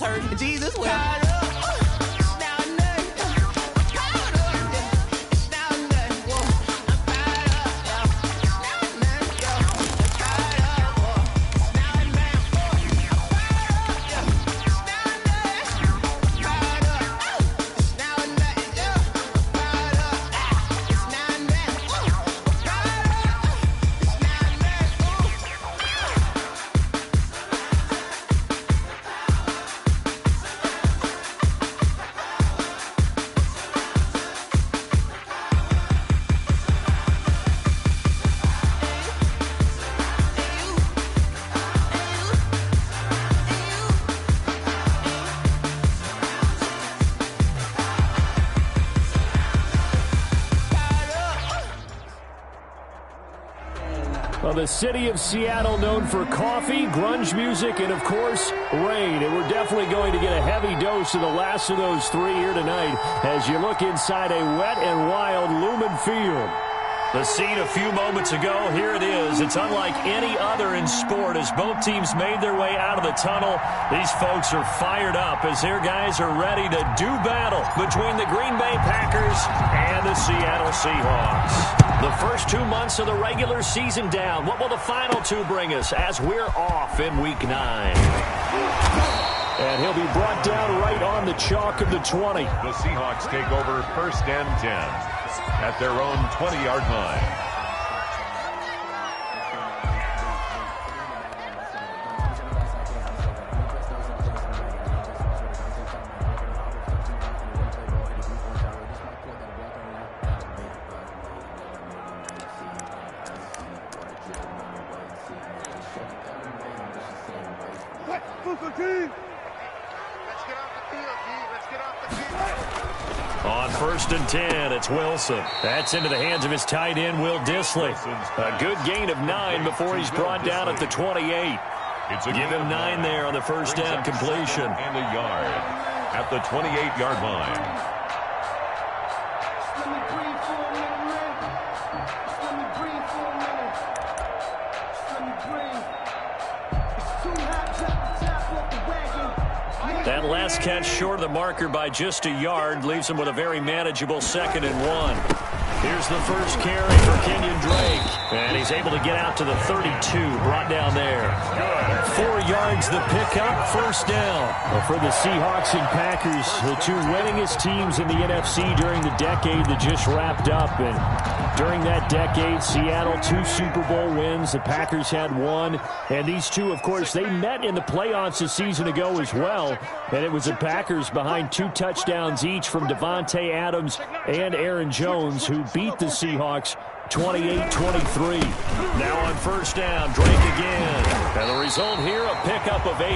hurting. Jesus, well. Well, the city of Seattle known for coffee, grunge music, and, of course, rain. And we're definitely going to get a heavy dose of the last of those three here tonight as you look inside a wet and wild Lumen Field. The scene a few moments ago, here it is. It's unlike any other in sport as both teams made their way out of the tunnel. These folks are fired up as their guys are ready to do battle between the Green Bay Packers and the Seattle Seahawks. The first 2 months of the regular season down. What will the final two bring us as we're off in Week 9? And he'll be brought down right on the chalk of the 20. The Seahawks take over 1st and 10 at their own 20-yard line. On 1st and 10, it's Wilson. That's into the hands of his tight end, Will Dissly. A good gain of 9 before he's brought down at the 28. Give him 9 there on the first down completion. And a yard at the 28-yard line. That last catch short of the marker by just a yard leaves him with a very manageable 2nd and 1. Here's the first carry for Kenyon Drake. And he's able to get out to the 32, brought down there. 4 yards the pickup, first down. Well, for the Seahawks and Packers, the two winningest teams in the NFC during the decade that just wrapped up. And during that decade, Seattle 2 Super Bowl wins. The Packers had 1. And these two, of course, they met in the playoffs a season ago as well. And it was the Packers behind 2 touchdowns each from Devontae Adams and Aaron Jones who beat the Seahawks 28-23. Now on first down, Drake again. And the result here, a pickup of 8.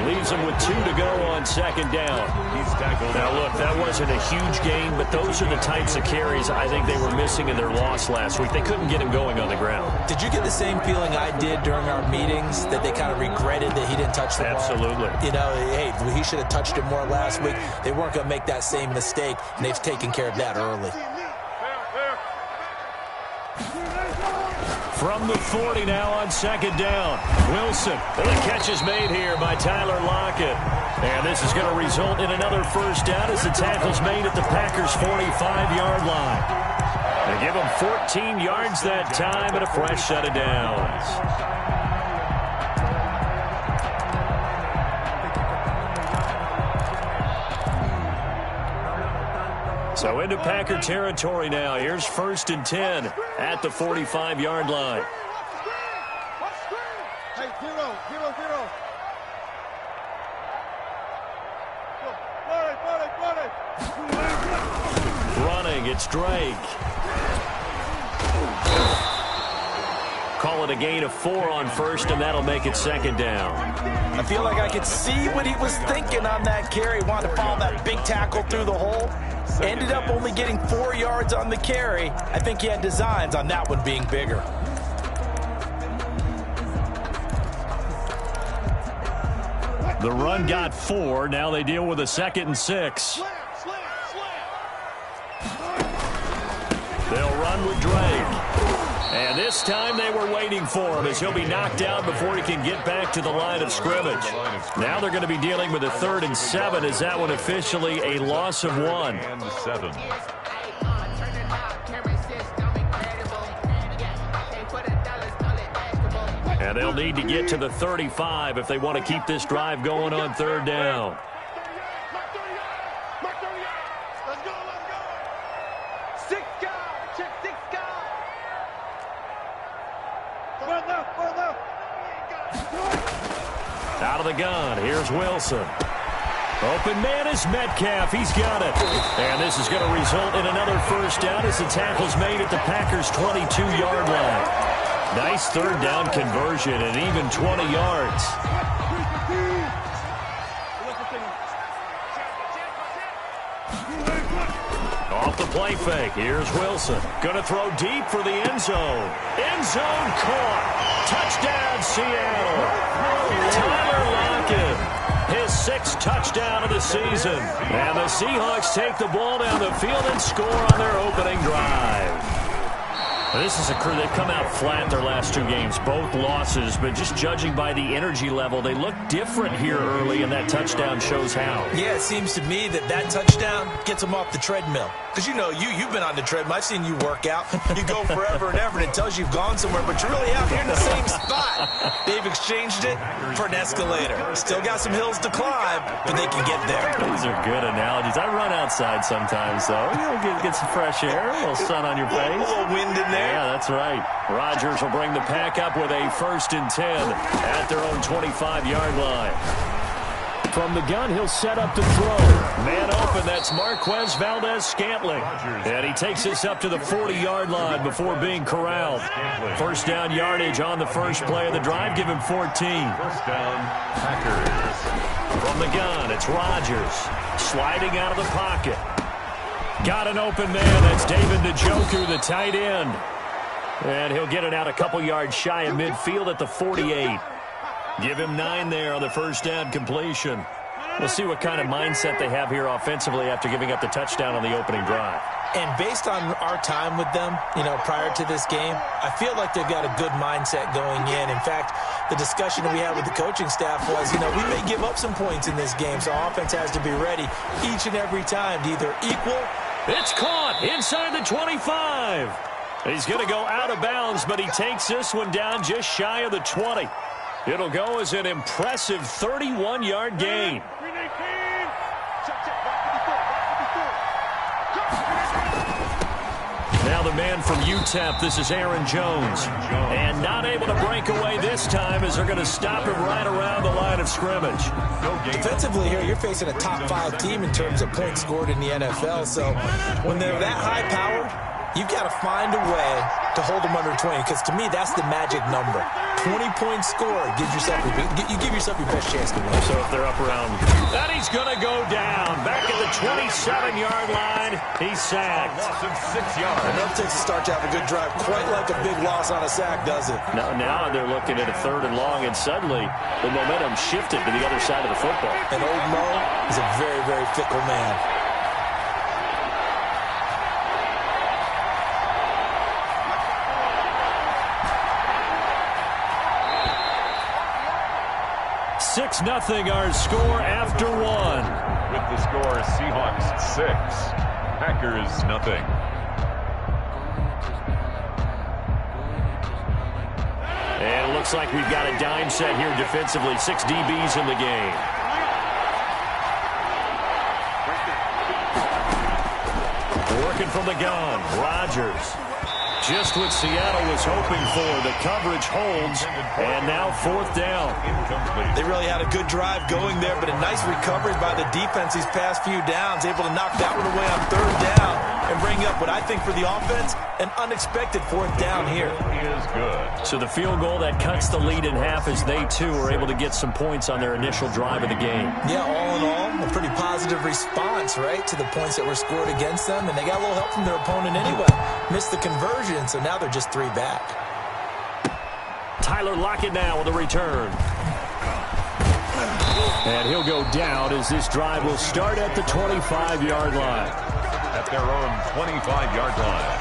Leaves him with 2 to go on 2nd down. He's tackled. Now look, that wasn't a huge gain, but those are the types of carries I think they were missing in their loss last week. They couldn't get him going on the ground. Did you get the same feeling I did during our meetings, that they kind of regretted that he didn't touch the ball? Absolutely. You know, hey, he should have touched it more last week. They weren't going to make that same mistake, and they've taken care of that early. From the 40 now on 2nd down. Wilson. And the catch is made here by Tyler Lockett. And this is going to result in another first down as the tackle's made at the Packers' 45-yard line. They give him 14 yards that time and a fresh set of downs. So into Packer territory now. Here's 1st and 10 at the 45-yard line. Hey, 0-0-0. Running, it's Drake. Call it a gain of 4 on 1st, and that'll make it 2nd down. I feel like I could see what he was thinking on that carry. Wanted to follow that big tackle through the hole. Ended up only getting 4 yards on the carry. I think he had designs on that one being bigger. The run got 4. Now they deal with a 2nd and 6. They'll run with Drake. And this time they were waiting for him as he'll be knocked out before he can get back to the line of scrimmage. Now they're going to be dealing with a 3rd and 7 as that one officially a loss of 1. And 7. And they'll need to get to the 35 if they want to keep this drive going on 3rd down. Out of the gun, here's Wilson. Open man is Metcalf. He's got it. And this is going to result in another 1st down as the tackle's made at the Packers' 22-yard line. Nice 3rd down conversion and even 20 yards. Off the play fake, here's Wilson. Going to throw deep for the end zone. End zone caught. Touchdown, Seattle. Tyler Lockett, his 6th touchdown of the season. And the Seahawks take the ball down the field and score on their opening drive. This is a crew, they've come out flat their last 2 games, both losses, but just judging by the energy level, they look different here early, and that touchdown shows how. Yeah, it seems to me that touchdown gets them off the treadmill. Because, you know, you've been on the treadmill. I've seen you work out. You go forever and ever, and it tells you you've gone somewhere, but you're really out here in the same spot. They've exchanged it for an escalator. Still got some hills to climb, but they can get there. These are good analogies. I run outside sometimes, though. You know, get some fresh air, a little sun on your face. A little wind in there. Yeah, that's right. Rodgers will bring the pack up with a 1st and 10 at their own 25-yard line. From the gun, he'll set up to throw. Man open, that's Marquez Valdez-Scantling. And he takes this up to the 40-yard line before being corralled. 1st down yardage on the first play of the drive. Give him 14. 1st down, Packers. From the gun, it's Rodgers. Sliding out of the pocket. Got an open man. That's David Njoku, the tight end. And he'll get it out a couple yards shy of midfield at the 48. Give him 9 there on the 1st down completion. We'll see what kind of mindset they have here offensively after giving up the touchdown on the opening drive. And based on our time with them, you know, prior to this game, I feel like they've got a good mindset going in. In fact, the discussion that we had with the coaching staff was, you know, we may give up some points in this game, so offense has to be ready each and every time to either equal. It's caught inside the 25. He's going to go out of bounds, but he takes this one down just shy of the 20. It'll go as an impressive 31-yard gain. Now the man from UTEP, this is Aaron Jones. And not able to break away this time as they're going to stop him right around the line of scrimmage. Defensively here, you're facing a top 5 team in terms of points scored in the NFL. So when they're that high-powered, you've got to find a way to hold them under 20, because to me, that's the magic number. 20-point score gives yourself you give yourself your best chance to win. So if they're up around, that he's going to go down. Back at the 27-yard line, he's sacked. Loss of 6 yards. And that takes a start to have a good drive, quite like a big loss on a sack, does it? Now they're looking at a 3rd and long, and suddenly the momentum shifted to the other side of the football. And old Mo is a very, very fickle man. Six nothing our score after 1. With the score, Seahawks 6, Packers nothing. And it looks like we've got a dime set here defensively. 6 DBs in the game. Working from the gun, Rodgers. Just what Seattle was hoping for. The coverage holds, and now 4th down. Incomplete. They really had a good drive going there, but a nice recovery by the defense these past few downs, able to knock that one away on 3rd down and bring up what I think for the offense, an unexpected 4th down here. He is good. So the field goal that cuts the lead in half as they, too, are able to get some points on their initial drive of the game. Yeah, all in all, a pretty positive response, right, to the points that were scored against them, and they got a little help from their opponent anyway. Missed the conversion, so now they're just 3 back. Tyler Lockett now with a return. And he'll go down as this drive will start at the 25-yard line. At their own 25-yard line.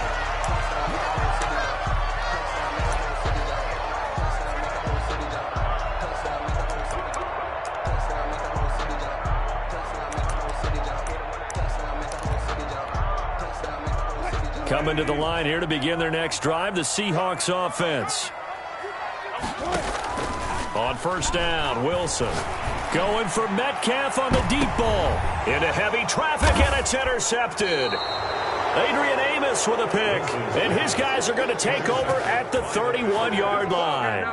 Coming to the line here to begin their next drive, the Seahawks offense. On first down, Wilson. Going for Metcalf on the deep ball. Into heavy traffic, and it's intercepted. Adrian Amos with a pick, and his guys are going to take over at the 31-yard line.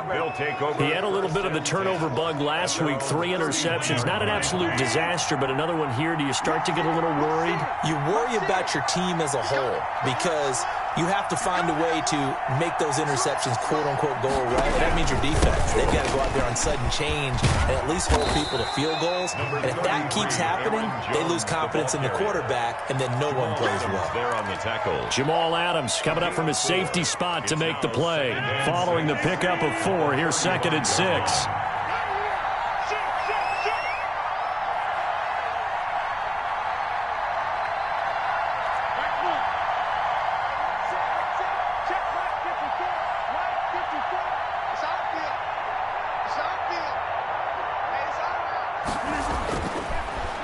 He had a little bit of the turnover bug last week, 3 interceptions. Not an absolute disaster, but another one here. Do you start to get a little worried? You worry about your team as a whole because you have to find a way to make those interceptions, quote-unquote, go away. That means your defense. They've got to go out there on sudden change and at least hold people to field goals. And if that keeps happening, they lose confidence in the quarterback, and then no one plays well. There on the tackle. Jamal Adams coming up from his safety spot to make the play. Following the pickup of 4, here's 2nd and 6.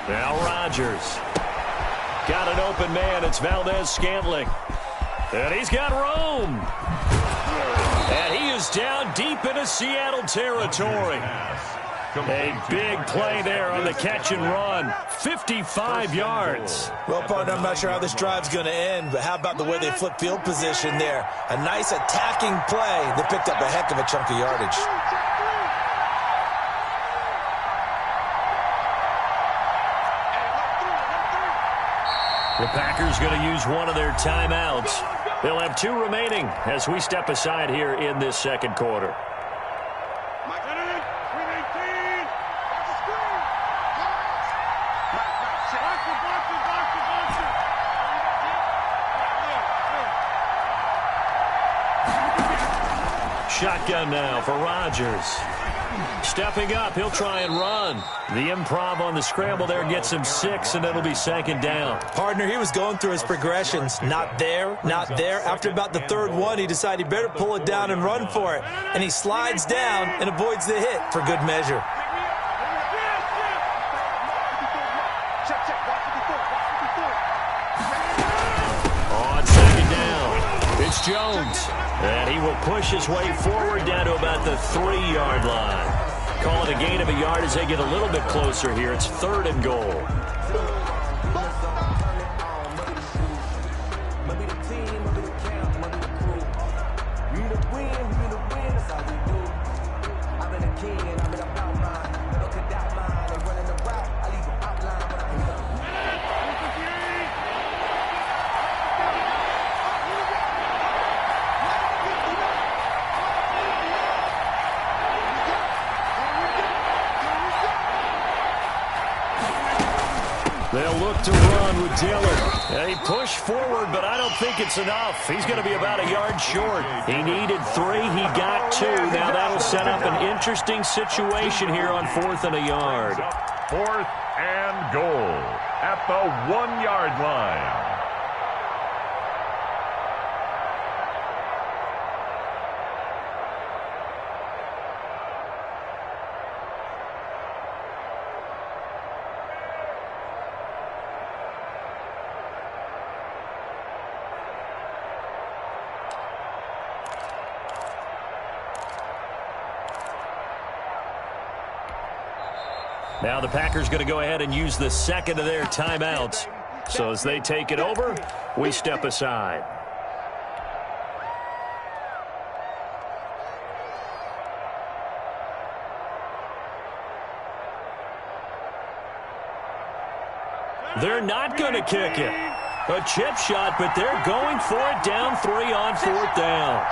Now Rodgers. Got an open man. It's Valdez-Scantling. And he's got Rome. And he is down deep into Seattle territory. A big play there on the catch and run. 55 yards. Well, partner, I'm not sure how this drive's going to end, but how about the way they flip field position there? A nice attacking play. They picked up a heck of a chunk of yardage. The Packers going to use one of their timeouts. They'll have 2 remaining as we step aside here in this second quarter. Shotgun now for Rodgers. Stepping up, he'll try and run. The improv on the scramble there gets him 6, and it'll be 2nd down. Partner, he was going through his progressions. Not there, not there. After about the 3rd one, he decided he better pull it down and run for it. And he slides down and avoids the hit for good measure. On 2nd down, it's Jones. And he will push his way forward down to about the 3-yard line. Call it a gain of a yard as they get a little bit closer here. It's 3rd and goal. They'll look to run with Dillon. And he pushed forward, but I don't think it's enough. He's going to be about a yard short. He needed 3. He got 2. Now that'll set up an interesting situation here on 4th and a yard. 4th and goal at the 1-yard line. Now the Packers going to go ahead and use the 2nd of their timeouts. So as they take it over, we step aside. They're not going to kick it. A chip shot, but they're going for it down 3 on 4th down.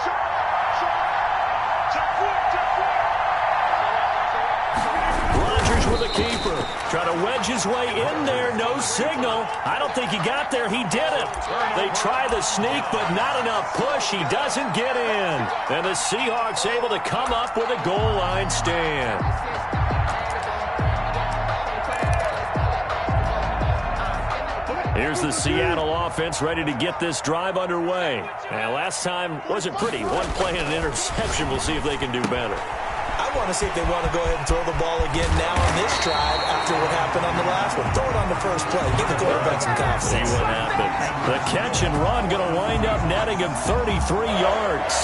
With a keeper. Trying to wedge his way in there. No signal. I don't think he got there. He didn't. They try the sneak, but not enough push. He doesn't get in. And the Seahawks able to come up with a goal line stand. Here's the Seattle offense ready to get this drive underway. And last time wasn't pretty. 1 play and an interception. We'll see if they can do better. I want to see if they want to go ahead and throw the ball again now on this drive after what happened on the last one. Throw it on on the first play. Give the quarterback some confidence. See what happened. The catch and run going to wind up netting him 33 yards.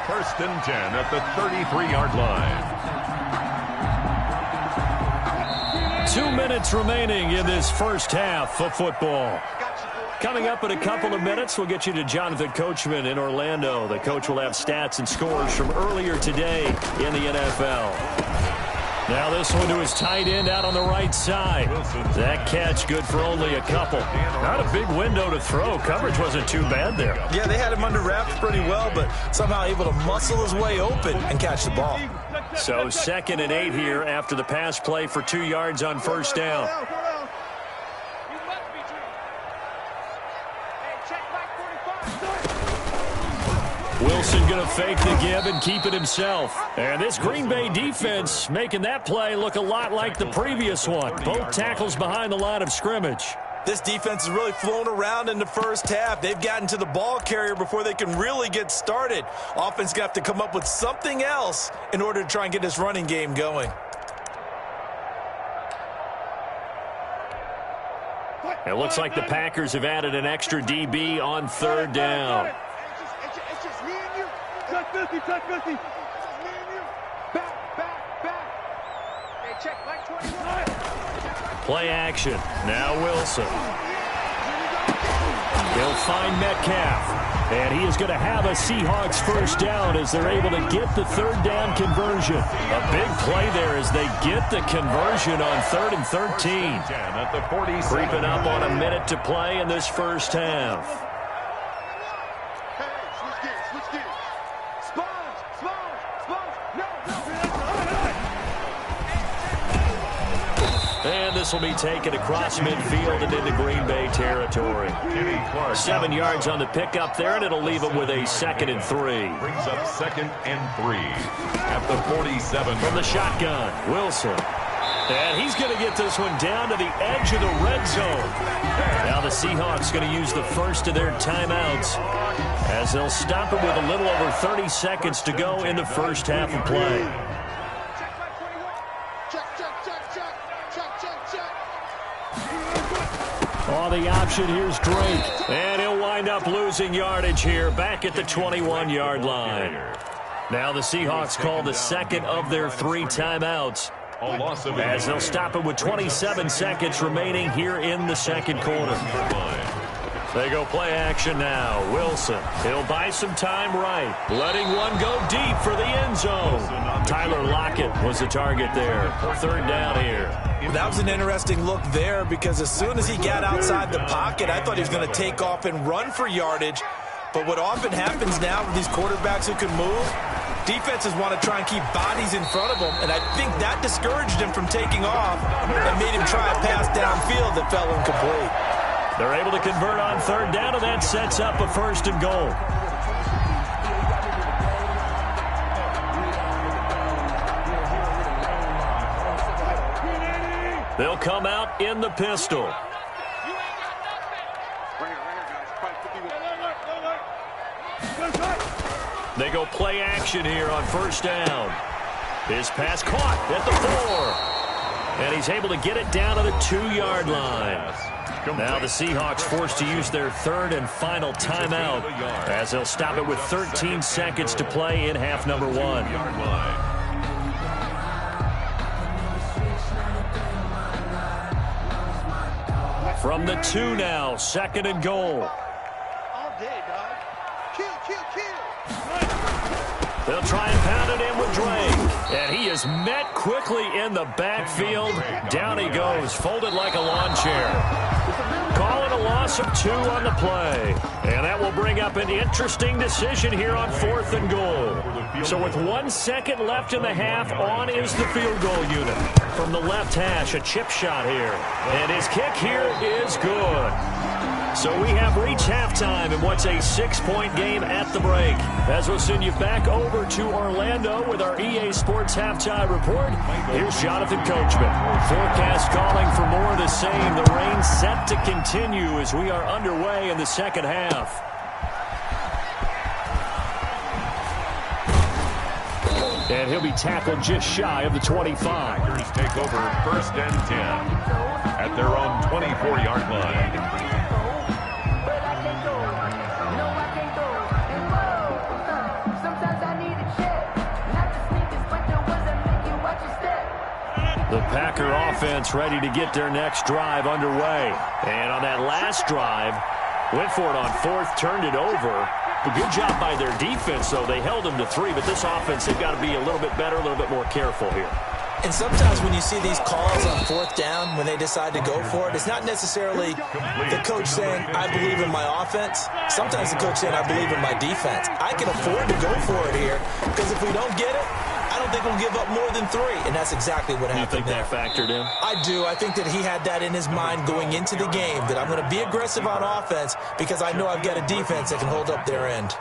First and 10 at the 33-yard line. 2 minutes remaining in this first half of football. Coming up in a couple of minutes, we'll get you to Jonathan Coachman in Orlando. The coach will have stats and scores from earlier today in the NFL. Now this one to his tight end out on the right side. That catch good for only a couple. Not a big window to throw. Coverage wasn't too bad there. Yeah, they had him under wraps pretty well, but somehow able to muscle his way open and catch the ball. So 2nd and 8 here after the pass play for 2 yards on first down. Wilson going to fake the give and keep it himself. And this Green Bay defense making that play look a lot like the previous one. Both tackles behind the line of scrimmage. This defense has really flown around in the first half. They've gotten to the ball carrier before they can really get started. Offense going to have to come up with something else in order to try and get this running game going. It looks like the Packers have added an extra DB on 3rd down. It's just me and you. Touch 50, touch 50. It's just me and you. Back. Hey, check, like 21. Play action. Now Wilson. He'll find Metcalf. And he is going to have a Seahawks first down as they're able to get the 3rd down conversion. A big play there as they get the conversion on 3rd and 13. Creeping up on a minute to play in this first half. And this will be taken across midfield and into Green Bay territory. 7 yards on the pickup there, and it'll leave them with a 2nd and 3. Brings up 2nd and 3 at the 47. From the shotgun, Wilson. And he's going to get this one down to the edge of the red zone. Now the Seahawks going to use the first of their timeouts as they'll stop it with a little over 30 seconds to go in the first half of play. Oh, the option here's Drake. And he'll wind up losing yardage here back at the 21-yard line. Now the Seahawks call the 2nd of their 3 timeouts as they'll stop it with 27 seconds remaining here in the 2nd quarter. They go play action now. Wilson, he'll buy some time right. Letting one go deep for the end zone. Tyler Lockett was the target there. 3rd down here. That was an interesting look there because as soon as he got outside the pocket, I thought he was going to take off and run for yardage. But what often happens now with these quarterbacks who can move, defenses want to try and keep bodies in front of them, and I think that discouraged him from taking off and made him try a pass downfield that fell incomplete. They're able to convert on 3rd down, and that sets up a 1st and goal. They'll come out in the pistol. They go play action here on 1st down. His pass caught at the 4. And he's able to get it down to the 2-yard line. Now the Seahawks forced to use their 3rd and final timeout as they'll stop it with 13 seconds to play in half number 1. From the 2 now, 2nd and goal. All day, dog. Kill. They'll try and pound it in with Drake. And he is met quickly in the backfield. Down he goes, folded like a lawn chair. Call it a loss of 2 on the play. And that will bring up an interesting decision here on 4th and goal. So with 1 second left in the half, on is the field goal unit. From the left hash, a chip shot here. And his kick here is good. So we have reached halftime in what's a 6-point game at the break. As we'll send you back over to Orlando with our EA Sports Halftime Report, here's Jonathan Coachman. Forecast calling for more of the same. The rain set to continue as we are underway in the 2nd half. And he'll be tackled just shy of the 25. Packers take over 1st and 10 at their own 24-yard line. The Packer offense ready to get their next drive underway. And on that last drive, went for it on fourth, turned it over. A good job by their defense, though. They held them to 3, but this offense, they've got to be a little bit better, a little bit more careful here. And sometimes when you see these calls on fourth down, when they decide to go for it, it's not necessarily the coach saying, I believe in my offense. Sometimes the coach saying, I believe in my defense. I can afford to go for it here because if we don't get it, I don't think we'll give up more than 3, and that's exactly what happened. You think that factored in? I do. I think that he had that in his mind going into the game, that I'm going to be aggressive on offense because I know I've got a defense that can hold up their end.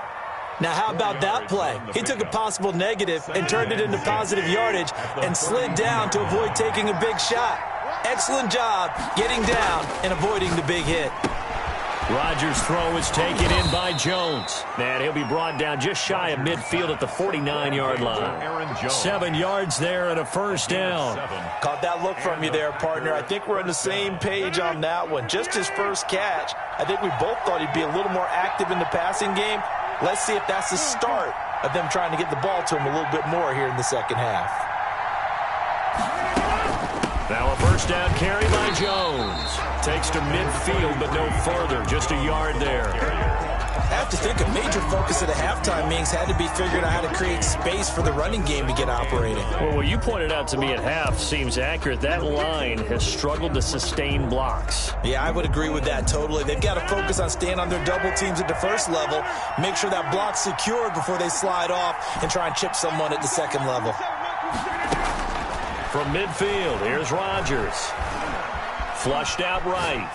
Now, how about that play? He took a possible negative and turned it into positive yardage and slid down to avoid taking a big shot. Excellent job getting down and avoiding the big hit. Rodgers' throw is taken in by Jones. And he'll be brought down just shy of midfield at the 49-yard line. 7 yards there and a first down. Caught that look from you there, partner. I think we're on the same page on that one. Just his first catch. I think we both thought he'd be a little more active in the passing game. Let's see if that's the start of them trying to get the ball to him a little bit more here in the second half. Now a first down carry by Jones. Takes to midfield, but no further. Just a yard there. I have to think a major focus of the halftime meetings had to be figuring out how to create space for the running game to get operating. Well, what you pointed out to me at half seems accurate. That line has struggled to sustain blocks. Yeah, I would agree with that totally. They've got to focus on staying on their double teams at the first level, make sure that block's secured before they slide off and try and chip someone at the second level. From midfield, here's Rodgers. Flushed out right.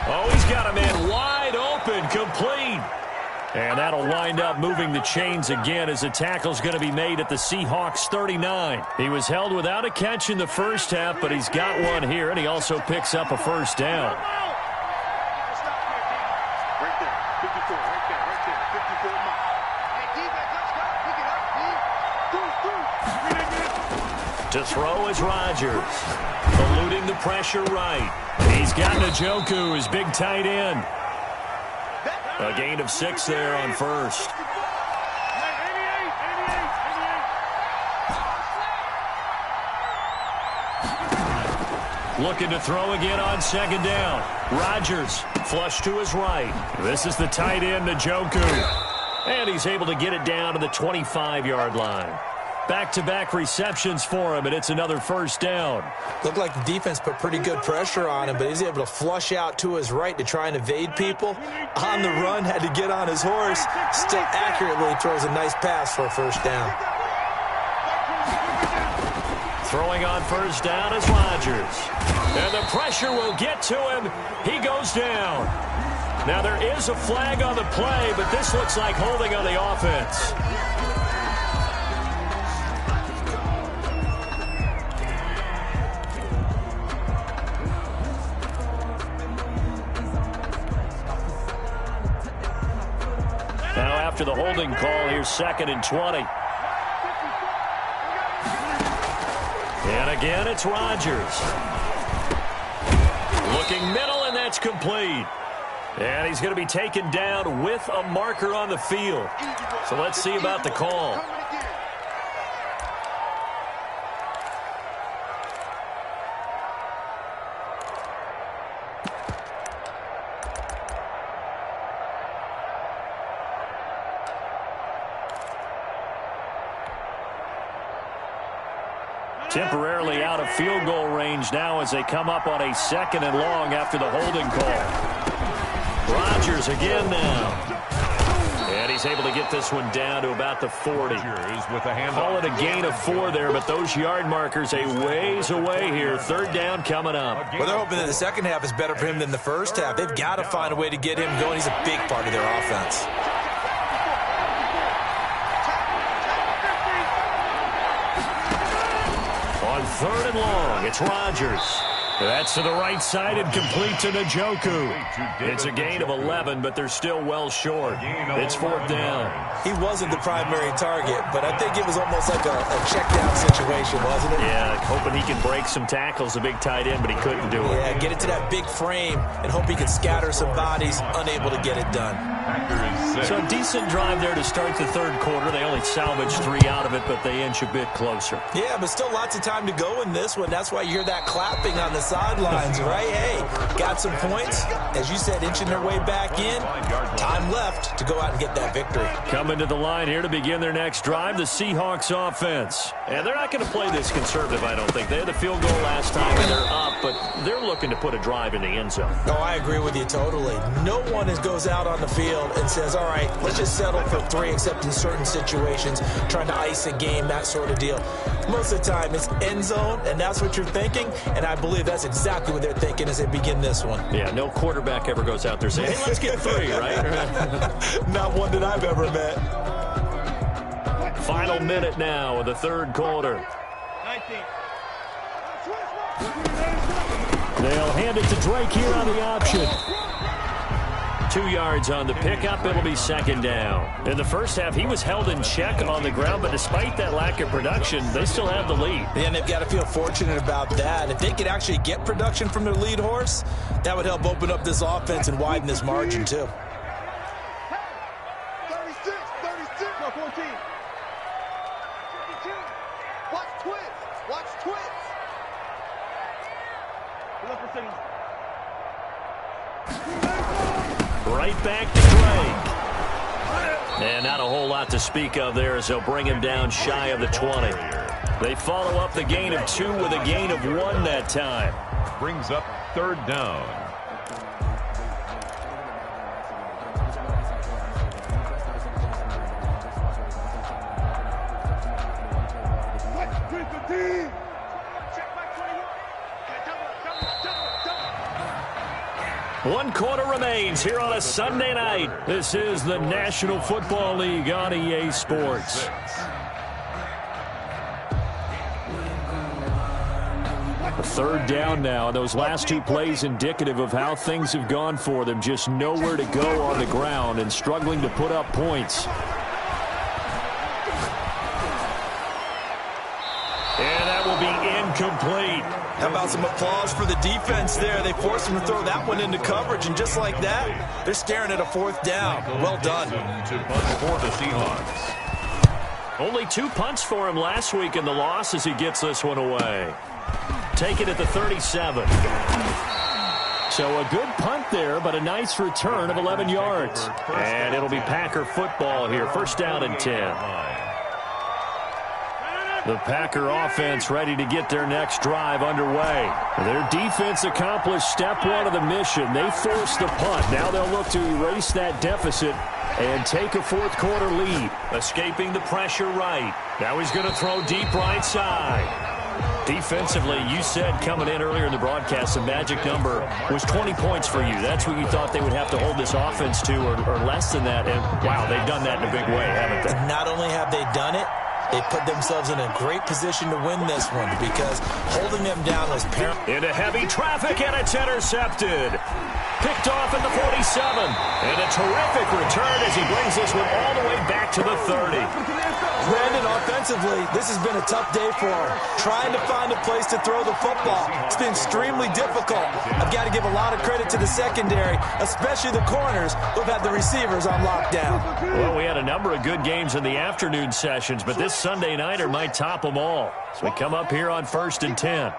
Oh, he's got a man wide open, complete. And that'll wind up moving the chains again as the tackle's going to be made at the Seahawks 39. He was held without a catch in the first half, but he's got one here, and he also picks up a first down. Right there, 54, right there, 54 miles. Hey, defense, let's go. Pick it up, D. To throw is Rodgers. Eluding the pressure right. He's got Njoku, his big tight end. A gain of 6 there on first. Looking to throw again on second down. Rodgers flush to his right. This is the tight end, Njoku. And he's able to get it down to the 25-yard line. Back-to-back receptions for him, and it's another first down. Looked like the defense put pretty good pressure on him, but he's able to flush out to his right to try and evade people. On the run, had to get on his horse. Still accurately throws a nice pass for a first down. Throwing on first down is Rodgers. And the pressure will get to him. He goes down. Now there is a flag on the play, but this looks like holding on the offense. Now after the holding call, here's 2nd and 20. And again, it's Rodgers. Looking middle, and that's complete. And he's going to be taken down with a marker on the field. So let's see about the call. Temporarily out of field goal range now as they come up on a 2nd and long after the holding call. Rodgers again now. And he's able to get this one down to about the 40. Call it a gain of 4 there, but those yard markers a ways away here. 3rd down coming up. Well, they're hoping that the second half is better for him than the first half. They've got to find a way to get him going. He's a big part of their offense. On 3rd and long, it's Rodgers. That's to the right side and complete to Njoku. It's a gain of 11, but they're still well short. It's 4th down. He wasn't the primary target, but I think it was almost like a check down situation, wasn't it? Yeah, hoping he can break some tackles, a big tight end, but he couldn't do it. Yeah, get it to that big frame and hope he can scatter some bodies, unable to get it done. So a decent drive there to start the 3rd quarter. They only salvaged 3 out of it, but they inch a bit closer. Yeah, but still lots of time to go in this one. That's why you hear that clapping on the sidelines, right? Hey, got some points. As you said, inching their way back in. Time left to go out and get that victory. Coming to the line here to begin their next drive, the Seahawks offense. And they're not going to play this conservative, I don't think. They had the field goal last time, and they're up, but they're looking to put a drive in the end zone. No, I agree with you totally. No one goes out on the field and says, all right, let's just settle for 3, except in certain situations, trying to ice a game, that sort of deal. Most of the time, it's end zone, and that's what you're thinking, and I believe that's exactly what they're thinking as they begin this one. Yeah, no quarterback ever goes out there saying, hey, let's get 3, right? Not one that I've ever met. Final minute now of the 3rd quarter. 19. They'll hand it to Drake here on the option. 2 yards on the pickup. It'll be 2nd down. In the first half, he was held in check on the ground, but despite that lack of production, they still have the lead. And they've got to feel fortunate about that. If they could actually get production from their lead horse, that would help open up this offense and widen this margin, too. 36, 14. 52. Watch twins. Watch twins. Look for City. Right back to Drake. And not a whole lot to speak of there as they'll bring him down shy of the 20. They follow up the gain of 2 with a gain of 1 that time. Brings up 3rd down. One quarter remains here on a Sunday night. This is the National Football League on EA Sports. A 3rd down now. Those last 2 plays indicative of how things have gone for them. Just nowhere to go on the ground and struggling to put up points. And that will be incomplete. How about some applause for the defense there? They forced him to throw that one into coverage, and just like that, they're staring at a 4th down. Well done. To punt for the Seahawks. Only 2 punts for him last week in the loss as he gets this one away. Take it at the 37. So a good punt there, but a nice return of 11 yards. And it'll be Packer football here. 1st down and 10. The Packer offense ready to get their next drive underway. Their defense accomplished step 1 of the mission. They forced the punt. Now they'll look to erase that deficit and take a 4th quarter lead. Escaping the pressure right. Now he's going to throw deep right side. Defensively, you said coming in earlier in the broadcast, the magic number was 20 points for you. That's what you thought they would have to hold this offense to, or less than that. And, wow, they've done that in a big way, haven't they? Not only have they done it, they put themselves in a great position to win this one because holding them down was paramount. Into heavy traffic, and it's intercepted. Picked off at the 47. And a terrific return as he brings this one all the way back to the 30. Brandon, offensively, this has been a tough day for him. Trying to find a place to throw the football. It's been extremely difficult. I've got to give a lot of credit to the secondary, especially the corners who've had the receivers on lockdown. Well, we had a number of good games in the afternoon sessions, but this Sunday nighter might top them all. So we come up here on 1st and 10.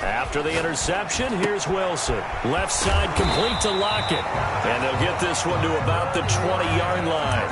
After the interception, here's Wilson. Left side complete to Lockett. And they'll get this one to about the 20-yard line.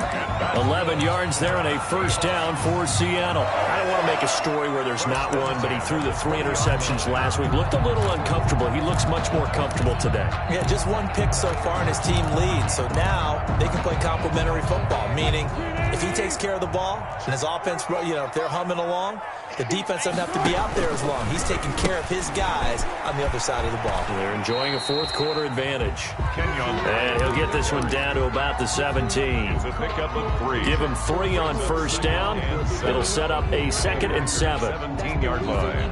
11 yards there and a 1st down for Seattle. I don't want to make a story where there's not one, but he threw the 3 interceptions last week. Looked a little uncomfortable. He looks much more comfortable today. Yeah, just 1 pick so far and his team leads. So now they can play complementary football, meaning if he takes care of the ball and his offense, if they're humming along, the defense doesn't have to be out there as long. He's taking care of his guys on the other side of the ball. They're enjoying a 4th quarter advantage. And he'll get this one down to about the 17. The pickup of 3. Give him 3 on first down. It'll set up a 2nd and 7. 17-yard line.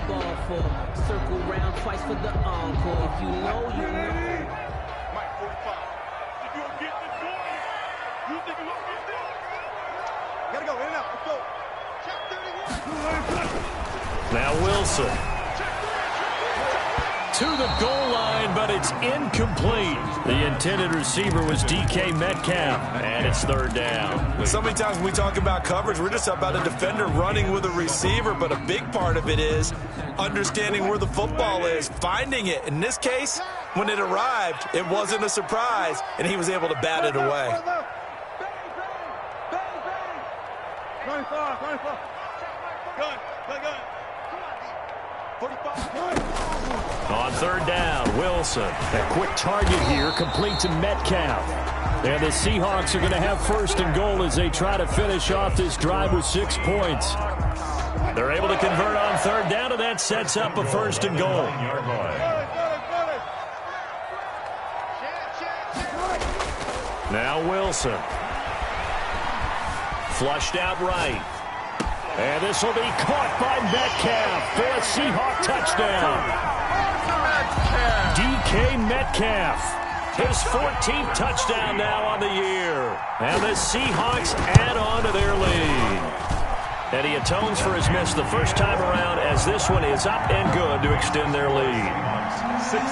Circle round twice for the encore. If you know, you know. Mike 45. If you don't get this going, you think you're going to get this? Gotta go, in and out. Let's go. Check 31. Now Wilson. To the goal line, but it's incomplete. The intended receiver was DK Metcalf, and it's 3rd down. So many times when we talk about coverage, we're just about a defender running with a receiver, but a big part of it is understanding where the football is, finding it. In this case, when it arrived, it wasn't a surprise, and he was able to bat it away. 95. Gun. 45. On 3rd down, Wilson. A quick target here, complete to Metcalf. And the Seahawks are going to have 1st and goal as they try to finish off this drive with 6 points. They're able to convert on 3rd down, and that sets up a 1st and goal. Now Wilson. Flushed out right. And this will be caught by Metcalf for a Seahawk touchdown. DK Metcalf, his 14th touchdown now on the year. And the Seahawks add on to their lead. And he atones for his miss the first time around as this one is up and good to extend their lead. 16.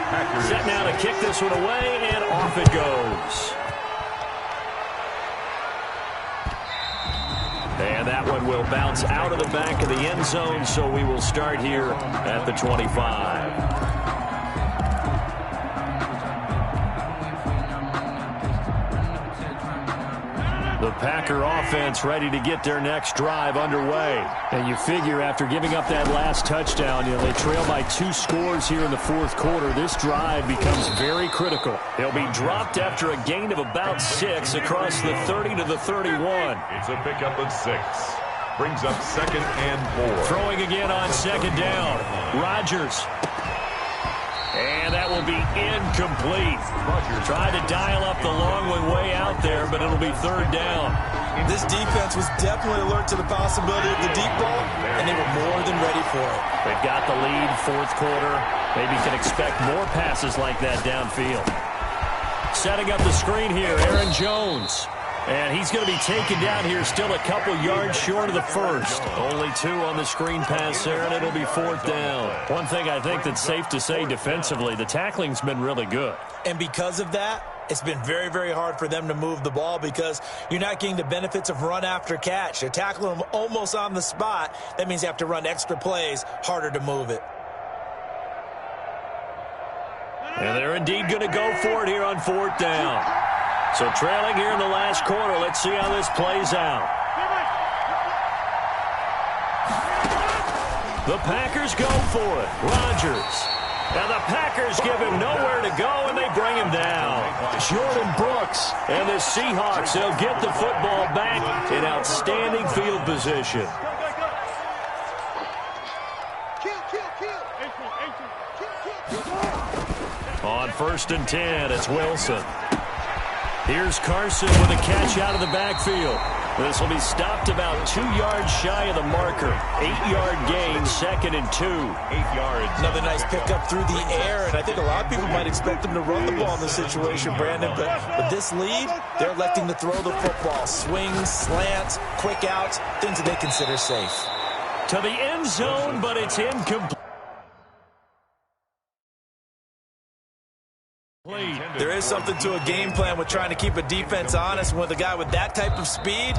Packers. Set now to kick this one away, and off it goes. And that one will bounce out of the back of the end zone, so we will start here at the 25. The Packer offense ready to get their next drive underway. And you figure after giving up that last touchdown, they trail by 2 scores here in the 4th quarter. This drive becomes very critical. He'll be dropped after a gain of about 6 across the 30 to the 31. It's a pickup of 6. Brings up 2nd and 4. Throwing again on 2nd down. Rodgers. And that will be incomplete. Tried to dial up the long one way out there, but it'll be 3rd down. This defense was definitely alert to the possibility of the deep ball, and they were more than ready for it. They've got the lead, 4th quarter. Maybe can expect more passes like that downfield. Setting up the screen here, Aaron Jones. And he's going to be taken down here still a couple yards short of the 1st. Only 2 on the screen pass there, and it'll be 4th down. One thing I think that's safe to say defensively, the tackling's been really good. And because of that, it's been very, very hard for them to move the ball because you're not getting the benefits of run after catch. They're tackling them almost on the spot. That means you have to run extra plays, harder to move it. And they're indeed going to go for it here on 4th down. So trailing here in the last quarter, let's see how this plays out. The Packers go for it. Rodgers. And the Packers give him nowhere to go, and they bring him down. Jordan Brooks. And the Seahawks, they'll get the football back in outstanding field position. On 1st and 10, it's Wilson. Here's Carson with a catch out of the backfield. This will be stopped about 2 yards shy of the marker. 8-yard gain, 2nd and 2. 8 yards. Another nice pickup through the air, and I think a lot of people might expect them to run the ball in this situation, Brandon, but with this lead, they're electing to throw the football. Swings, slants, quick outs, things that they consider safe. To the end zone, but it's incomplete. There is something to a game plan with trying to keep a defense honest. With a guy with that type of speed,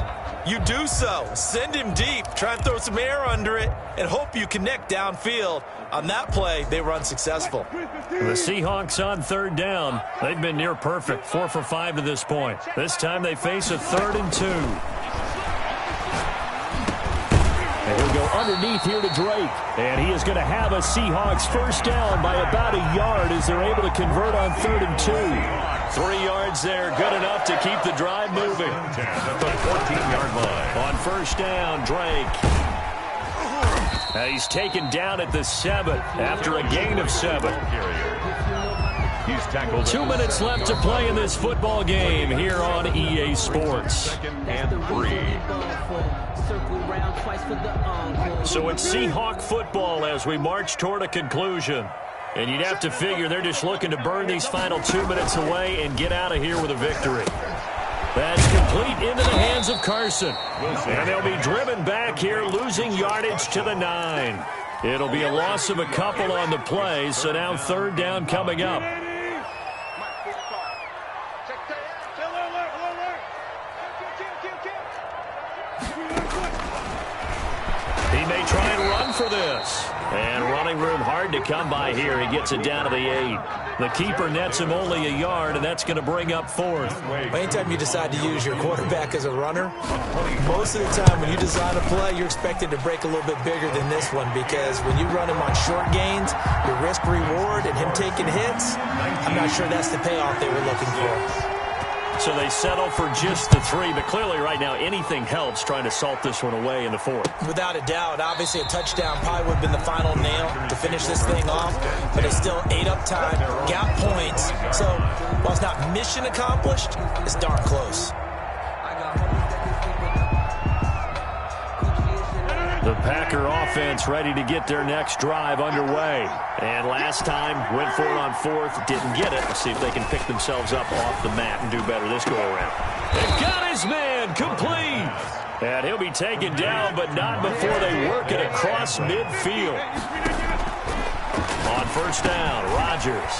you do so. Send him deep, try and throw some air under it, and hope you connect downfield. On that play, they were unsuccessful. The Seahawks on 3rd down. They've been near perfect, 4 for 5 to this point. This time they face a 3rd and 2. And he'll go underneath here to Drake. And he is going to have a Seahawks 1st down by about a yard as they're able to convert on 3rd and 2. 3 yards there, good enough to keep the drive moving. At the 14-yard line. On 1st down, Drake. He's taken down at the 7 after a gain of 7. He's tackled. 2 minutes left to play in this football game here on EA Sports. Second and 3. So it's Seahawk football as we march toward a conclusion. And you'd have to figure they're just looking to burn these final 2 minutes away and get out of here with a victory. That's complete into the hands of Carson. And they'll be driven back here, losing yardage to the 9. It'll be a loss of a couple on the play, so now third down coming up. He may try and run for this. And running room hard to come by here. He gets it down to the 8. The keeper nets him only a yard, and that's going to bring up fourth. Anytime you decide to use your quarterback as a runner, most of the time when you design a play, you're expected to break a little bit bigger than this one, because when you run him on short gains, your risk-reward and him taking hits, I'm not sure that's the payoff they were looking for. So they settle for just the 3, but clearly right now anything helps trying to salt this one away in the 4th. Without a doubt, obviously a touchdown probably would have been the final nail to finish this thing off, but it's still ate up time, got points. So while it's not mission accomplished, it's darn close. The Packer offense ready to get their next drive underway. And last time, went for it on 4th, didn't get it. Let's see if they can pick themselves up off the mat and do better this go-around. They've got his man complete. And he'll be taken down, but not before they work it across midfield. On first down, Rodgers.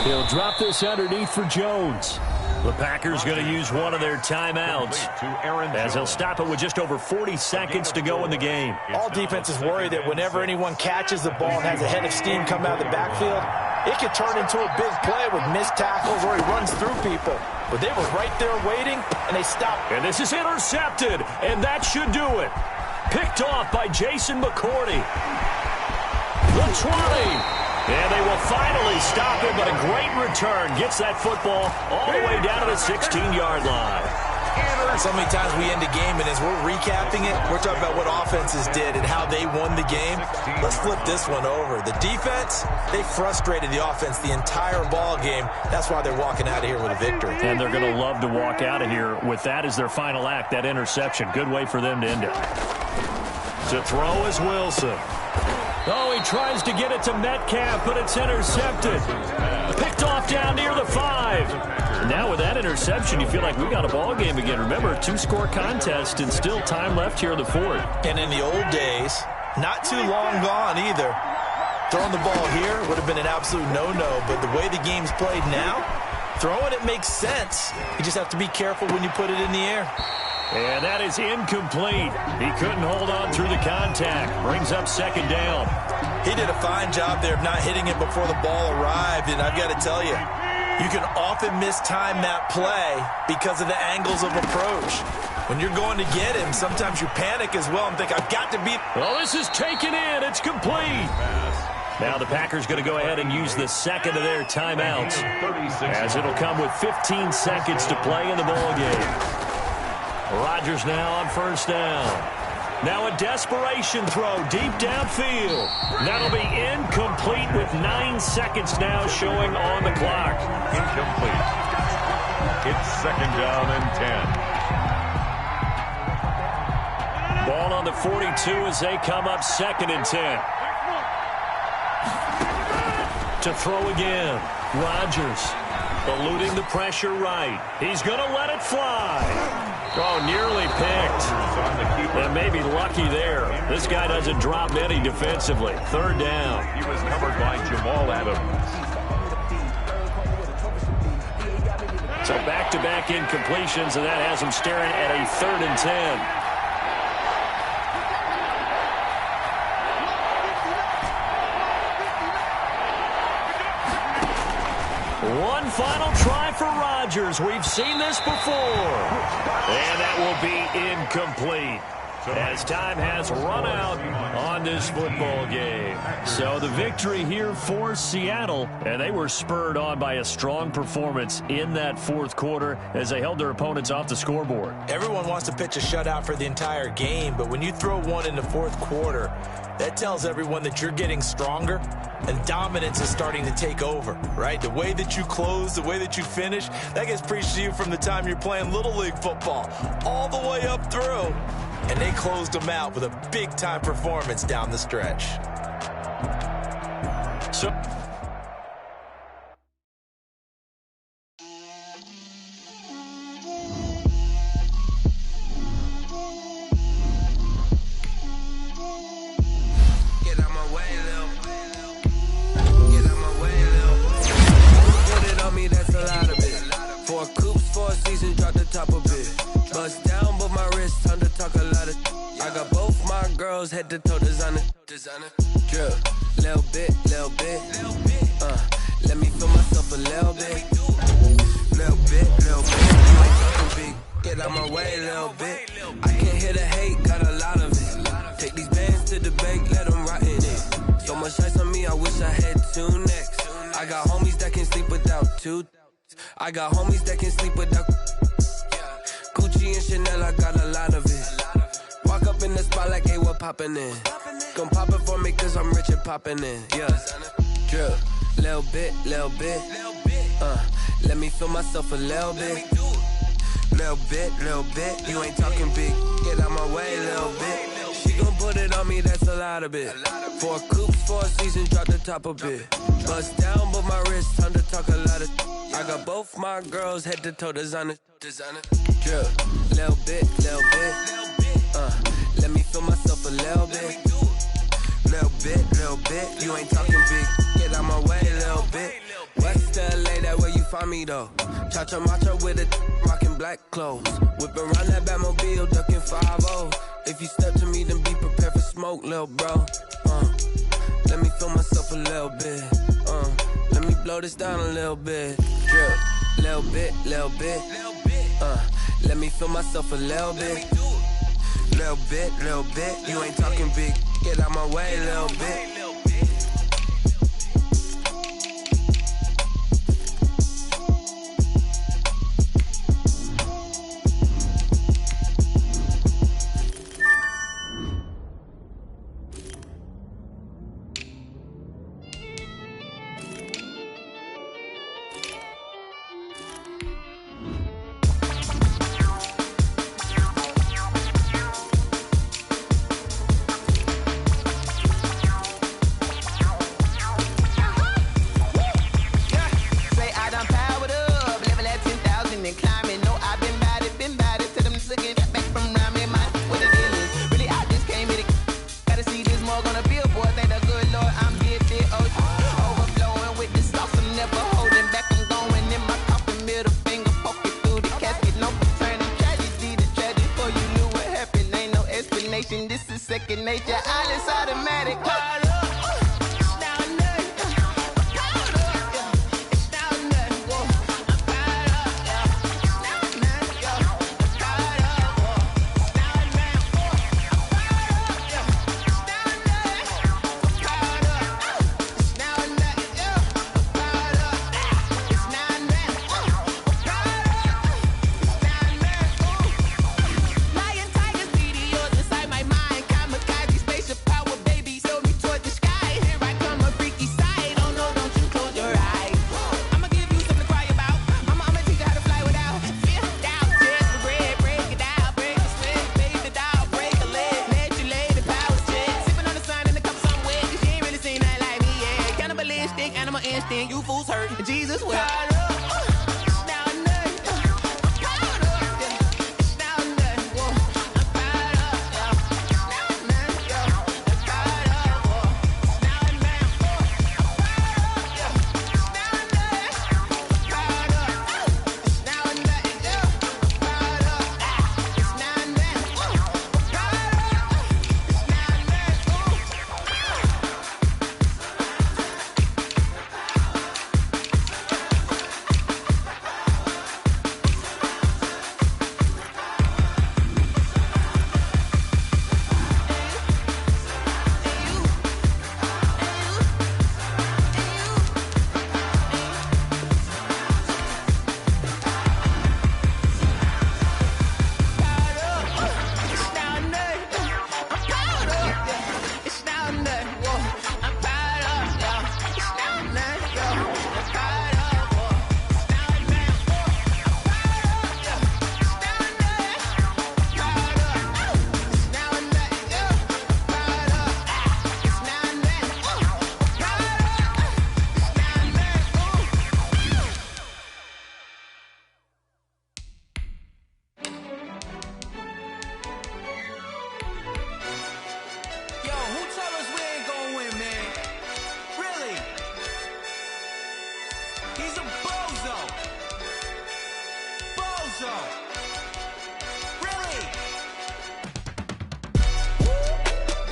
He'll drop this underneath for Jones. The Packers going to use one of their timeouts as they'll stop it with just over 40 seconds to go in the game. All defenses worry that whenever anyone catches the ball and has a head of steam come out of the backfield, it could turn into a big play with missed tackles or he runs through people. But they were right there waiting, and they stopped. And this is intercepted, and that should do it. Picked off by Jason McCourty. The 20. And they will finally stop him, but a great return. Gets that football all the way down to the 16-yard line. So many times we end a game, and as we're recapping it, we're talking about what offenses did and how they won the game. Let's flip this one over. The defense, they frustrated the offense the entire ball game. That's why they're walking out of here with a victory. And they're going to love to walk out of here with that as their final act, that interception. Good way for them to end it. To throw is Wilson. Oh, he tries to get it to Metcalf, but it's intercepted. Picked off down near the 5. And now with that interception, you feel like we got a ball game again. Remember, 2-score contest and still time left here in the 4th. And in the old days, not too long gone either, throwing the ball here would have been an absolute no-no. But the way the game's played now, throwing it makes sense. You just have to be careful when you put it in the air. And that is incomplete. He couldn't hold on through the contact. Brings up second down. He did a fine job there of not hitting it before the ball arrived. And I've got to tell you, you can often mistime that play because of the angles of approach. When you're going to get him, sometimes you panic as well and think, I've got to beat. Well, this is taken in. It's complete. Now the Packers going to go ahead and use the second of their timeouts, as it'll come with 15 seconds to play in the ball game. Rodgers now on first down. Now a desperation throw deep downfield. That'll be incomplete with 9 seconds now showing on the clock. Incomplete. It's second down and 10. Ball on the 42 as they come up second and 10. To throw again. Rodgers eluding the pressure right. He's going to let it fly. Oh, nearly picked. And maybe lucky there. This guy doesn't drop many defensively. Third down. He was covered by Jamal Adams. So back-to-back incompletions, and that has him staring at a 3rd and 10. One final try for Rodgers. We've seen this before. And that will be incomplete. as time has run out on this football game. So the victory here for Seattle, and they were spurred on by a strong performance in that fourth quarter as they held their opponents off the scoreboard. Everyone wants to pitch a shutout for the entire game, but when you throw one in the fourth quarter, that tells everyone that you're getting stronger and dominance is starting to take over, right? The way that you close, the way that you finish, that gets preached to you from the time you're playing Little League football all the way up through. And they closed them out with a big-time performance down the stretch. So head to toe designer, drip, little bit, let me feel myself a little bit, you ain't talking big, get out my way, little bit, I can't hear the hate, got a lot of it, take these bands to the bank, let them rot in it, so much ice on me, I wish I had two necks, I got homies that can sleep without two, I got homies that can sleep without, Gucci and Chanel, I got a lot of it. Walk up in the spot like, hey, what poppin' in? Come pop it for me, cause I'm rich and poppin' in. Yeah, drip, little bit, let me feel myself a little bit. Little bit, you ain't talking big, get out my way, little bit. She gon' put it on me, that's a lot of it. 4 coops, 4 seasons, drop the top a bit. Bust down, but my wrist, time to talk a lot of. I got both my girls, head to toe designer. Drip, little bit, let me feel myself a little bit. Little bit, you ain't talking big, get out my way, little bit. West LA, that where you find me though. Cha-cha macha with it, rockin' black clothes. Whippin' around that Batmobile, ducking 5-0. If you step to me, then be prepared for smoke, little bro. Let me feel myself a little bit. Let me blow this down a little bit. Drip, little bit. Let me feel myself a little bit. Little bit, you ain't talking big, get out my way, little bit. This is second nature, all is automatic. You fools hurt. Jesus will.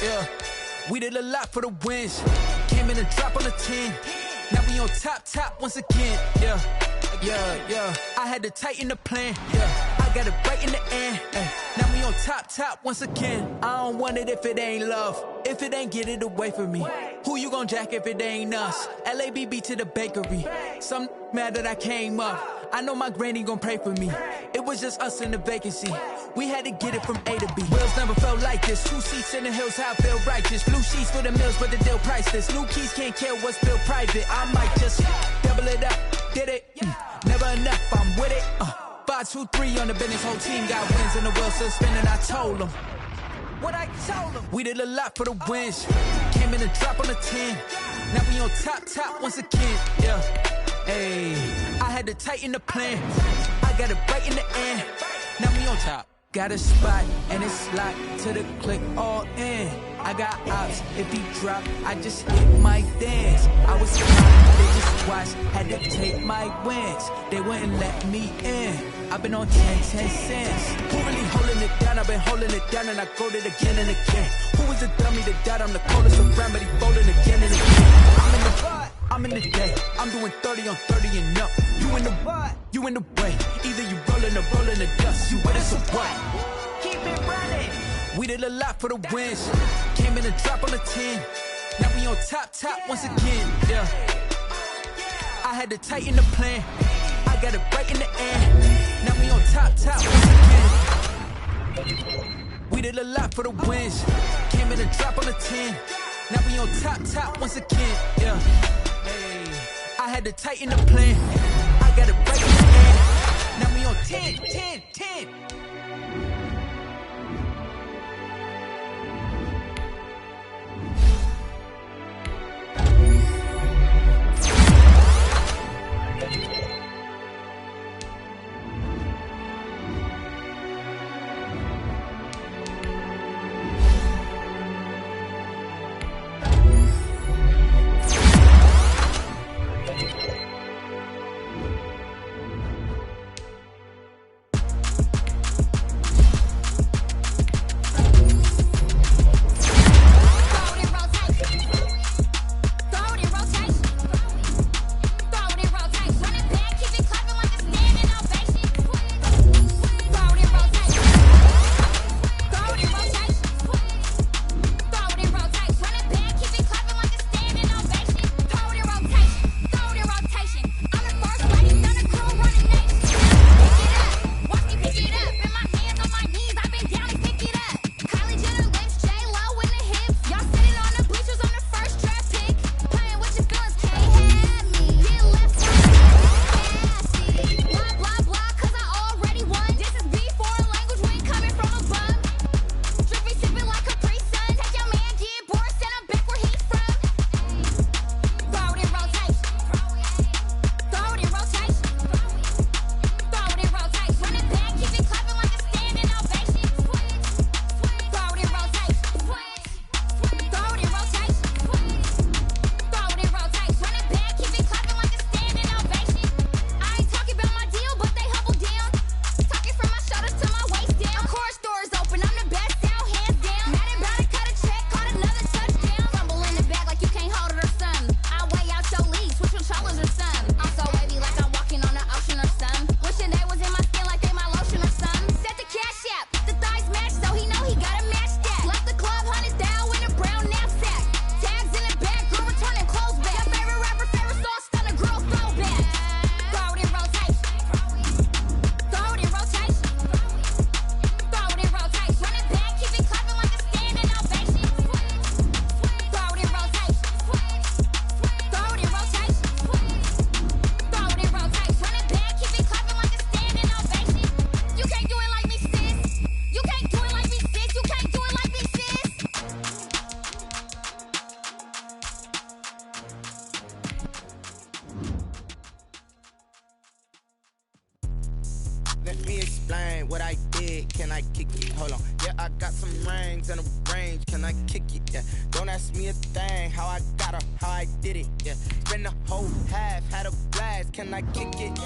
yeah. We did a lot for the wins. Came in and drop on the 10. Now we on top once again, yeah. I had to tighten the plan, yeah. I got it right in the end, now we on top once again. I don't want it if it ain't love. If it ain't, get it away from me. Who you gon' jack if it ain't us? LABB to the bakery. Some mad that I came up. I know my granny gon' pray for me. It was just us in the vacancy. We had to get it from A to B. Wheels never felt like this. 2 seats in the hills, how I feel righteous. Blue sheets for the mills, but the deal priceless. New keys can't care what's built private. I might just double it up. Did it? Never enough, I'm with it. 5, 2, 3 on the business. Whole team got wins and the wheels still spinning. I told them what I told them. We did a lot for the wins. Came in and drop on the 10. Now we on top once again, yeah. Hey, I had to tighten the plan. I got it right in the end. Now we on top. Got a spot and it's locked to the click all in. I got ops, if he drop, I just hit my dance. I was hot, they just watched, had to take my wins. They wouldn't let me in. I've been on 10 cents. Who really holding it down? I've been holding it down and I go it again and again. Who is the dummy that died? I'm the coldest around, but he folding again and again. I'm in the day. I'm doing 30 on 30 and up. You in the what? You in the way. Either you rolling or rolling the dust. You with us or what? Keep it running. We did a lot for the wins. Came in and drop on the 10. Now we on top once again, yeah. I had to tighten the plan. I got it right in the end. Now we on top once again. We did a lot for the wins. Came in and drop on the 10. Now we on top once again, yeah. Hey, I had to tighten the plan. I got it right in the end. Now we on 10. what I did, can I kick it? Hold on, yeah, I got some rings and a range, can I kick it? Yeah, don't ask me a thing, how I got her, how I did it. Yeah, spend the whole half, had a blast, can I kick it?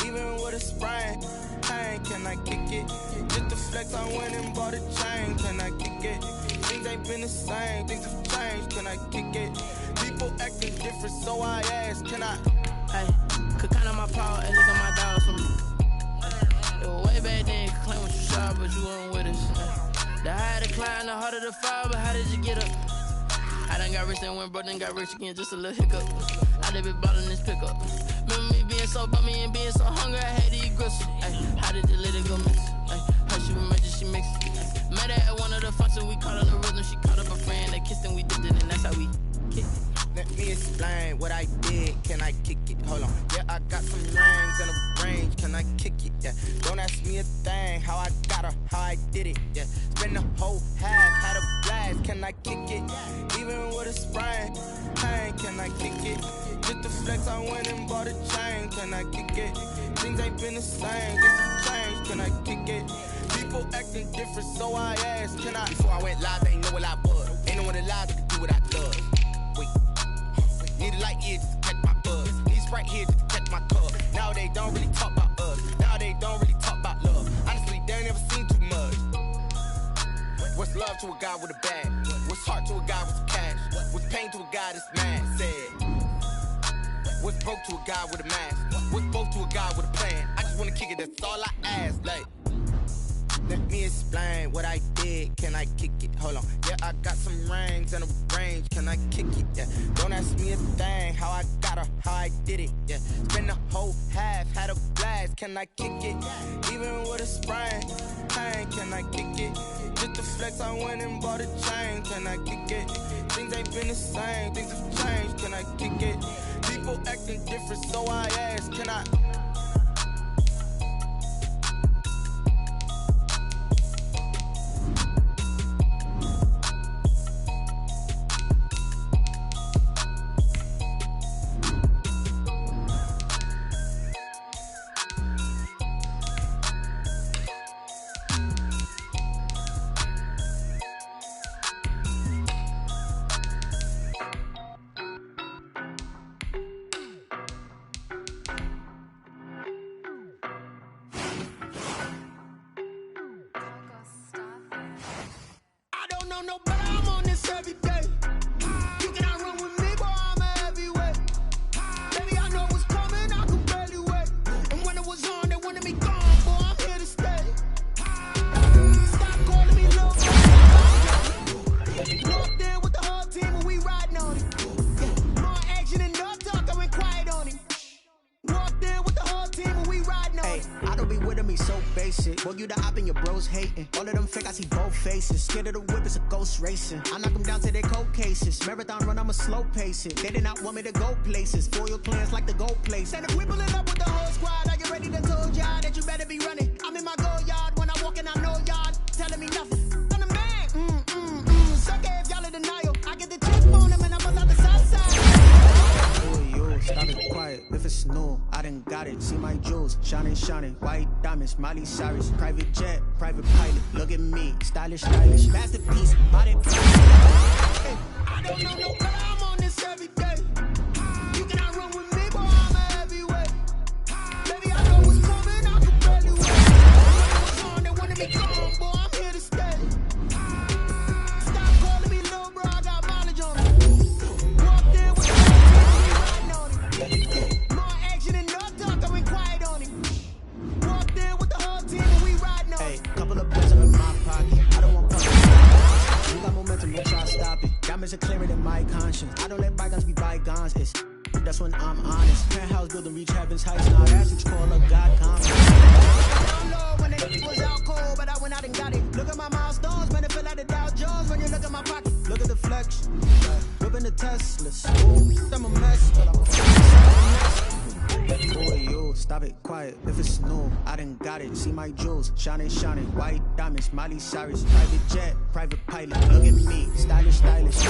Even with a sprain, pain, can I kick it? Just the flex, I went and bought a chain, can I kick it? Things ain't ain't been the same, things have changed, can I kick it? People acting different, so I ask, can I? Hey, could count on my power and look at my dogs from me. It was way back then, could claim what you saw, but you weren't with us. The higher the climb, the harder the fall, but how did you get up? I done got rich and went broke, then got rich again, just a little hiccup. I done been ballin' this pickup. Remember me being so bummy and being so hungry, I had to eat gristle. Ay, how did the lady go miss? Ay, how she was magic, she mixed. Met her at one of the functions, we caught on the rhythm, she caught up a friend, they kissed and we dipped it, and that's how we kicked it. Let me explain what I did, can I kick it? Hold on, yeah, I got some rings and a range, can I kick it? Yeah, don't ask me a thing, how I got her, how I did it. Yeah, spend the whole half, had a blast, can I kick it? Even with a sprain, pain, can I kick it? Just the flex, I went and bought a chain, can I kick it? Things ain't been the same, things have changed, can I kick it? People acting different, so I asked, can I? Before I went live, they ain't know what I was. Ain't no one alive that could do what I love. Wait. Need a light here just to catch my buzz. Need Sprite here just to catch my cup. Now they don't really talk about us. Now they don't really talk about love. Honestly, they ain't never seen too much. What's love to a guy with a bag? What's heart to a guy with some cash? What's pain to a guy that's mad? Said. What's broke to a guy with a mask? What's both to a guy with a plan? I just wanna kick it, that's all I ask. Like, let me explain what I did, can I kick it? Hold on, yeah, I got some rings and a range, can I kick it? Yeah, don't ask me a thing, how I got her, how I did it. Yeah, spend the whole half, had a blast, can I kick it? Even with a sprain, pain, can I kick it? Just the flex, I went and bought a chain, can I kick it? Things ain't been the same, things have changed, can I kick it? People acting different, so I ask, can I? No, but I'm on this every day. You cannot run with me, boy, I'm a heavyweight. Baby, I know what's coming, I can barely wait. And when it was on, they wanted me gone, boy, I'm here to stay. Stop calling me little boy. Walked in with the whole team and we riding on it. More action and no talk, I went quiet on him. Walked in with the whole team and we riding on it. I don't be with him, he's so basic. Boy, you the op and your bros hating. All of them fake, I see both faces. Scared of the whip, it's a ghost racing. I knock them down to their cold cases. Marathon run, I'ma slow pace it. They did not want me to go places. Foil clans like the gold place. And if we pulling up with the whole squad, I get ready to tell y'all that you better be running. I'm in my go yard when I walk in, I know y'all telling me nothing. I'm the man, sucker if y'all in denial. I get the chips on them and I bust out the south side. Oh, yo, stop it quiet. If it's new, I done got it. See my jewels, shining, shining. White diamonds, Miley Cyrus. Private jet, private pilot. Look at me, stylish, stylish. Masterpiece, body. Hey, I don't know no better, I'm on this every day. You cannot run with me, boy, I'm a heavyweight. Baby, I know what's coming, I can barely wait. When it was on, they wanted me gone, boy, I'm here to stay. Stop calling me little bro, I got mileage on me. Walked in with the whole team, we riding on it. More action and no talk, I went quiet on him. Walked in with the whole team and we riding on it. Hey, couple of bills in my pocket, I don't want public. You got momentum, don't try to stop it. Diamonds are clearer than my conscience. I don't let bygones be bygones, it's that's when I'm honest. Penthouse building, reach heaven's heights. Now that's what you call a God confidence. Down low when the was out cold, but I went out and got it. Look at my milestones, man, it feel like the Dow Jones when you look at my pocket. Look at the flex, whipping the Teslas. Ooh, I'm a mess, but I'm a boy, yo, stop it, quiet. If it's new, I done got it. See my jewels, shining, shining. White diamonds, Miley Cyrus. Private jet, private pilot. Look at me, stylish, stylish.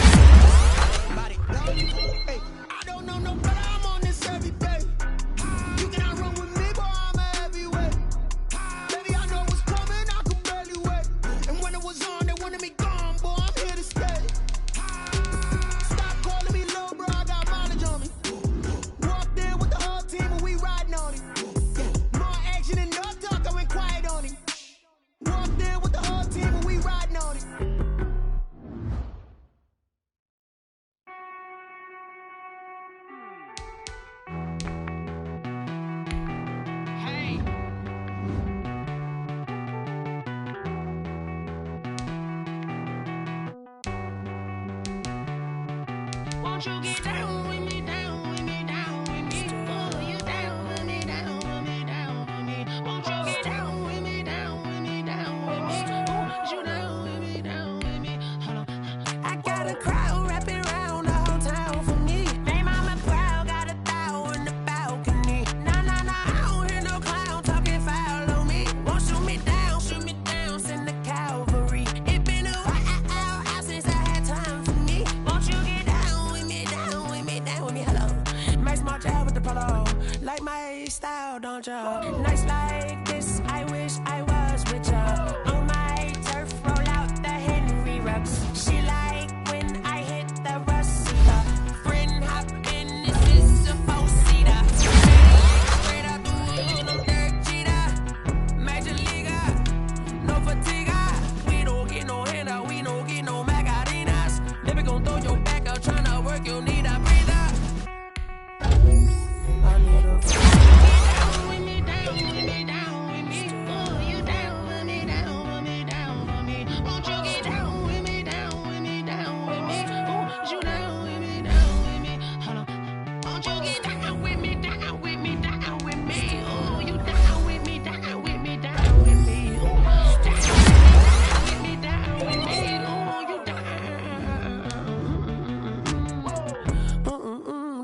Body, hey, I don't know no better, I'm on this every day. You cannot run with me, boy, I'm a heavyweight. Baby, I know what's coming, I can barely wait. And when it was on, they wanted me gone, boy, I'm here to stay. Stop calling me little bro, I got mileage on me. Walked in with the whole team and we riding on it. More action and no talk, I went quiet on him. Walked in with the whole team and we riding on it. Won't you get down with me, down with me, down with me? Oh, you down with me, down with me, down with me. Won't you get down with me, down with me, down with me? Oh, you down with me, down with me? Hold on. I got a crowd wrapping around the whole town for me. They mama proud, got a thou in the balcony. Nah, nah, nah, I don't hear no clown talking foul on me. Won't shoot me down, send the cavalry. It been a while since I had time for me. Won't you get down with me, down with me, down with me? Hello. Nice march out with the polo. Like my style, don't ya? Nice like this, I wish I was with ya. On my turf, roll out the Henry Rux. She like when I hit the Rosita. Friend hop in, this is a four-seater. Straight out the wood, I'm Derek Jeter. Major leaguer, no fatigue. We don't get no handout, we don't get no Macarinas. Never gon' throw your back out, tryna work, you'll need a breather. I need a down with me, down with me, down with me. Oh, you down with me, down with me, down with me. Won't you get down with me, down with me, down with me? Oh, you down with me, down with me? Hold on. Won't you get down with me, down with me, down with me? Oh, you down with me, down with me, down with me? Oh, down with me, down with me. Oh, you down.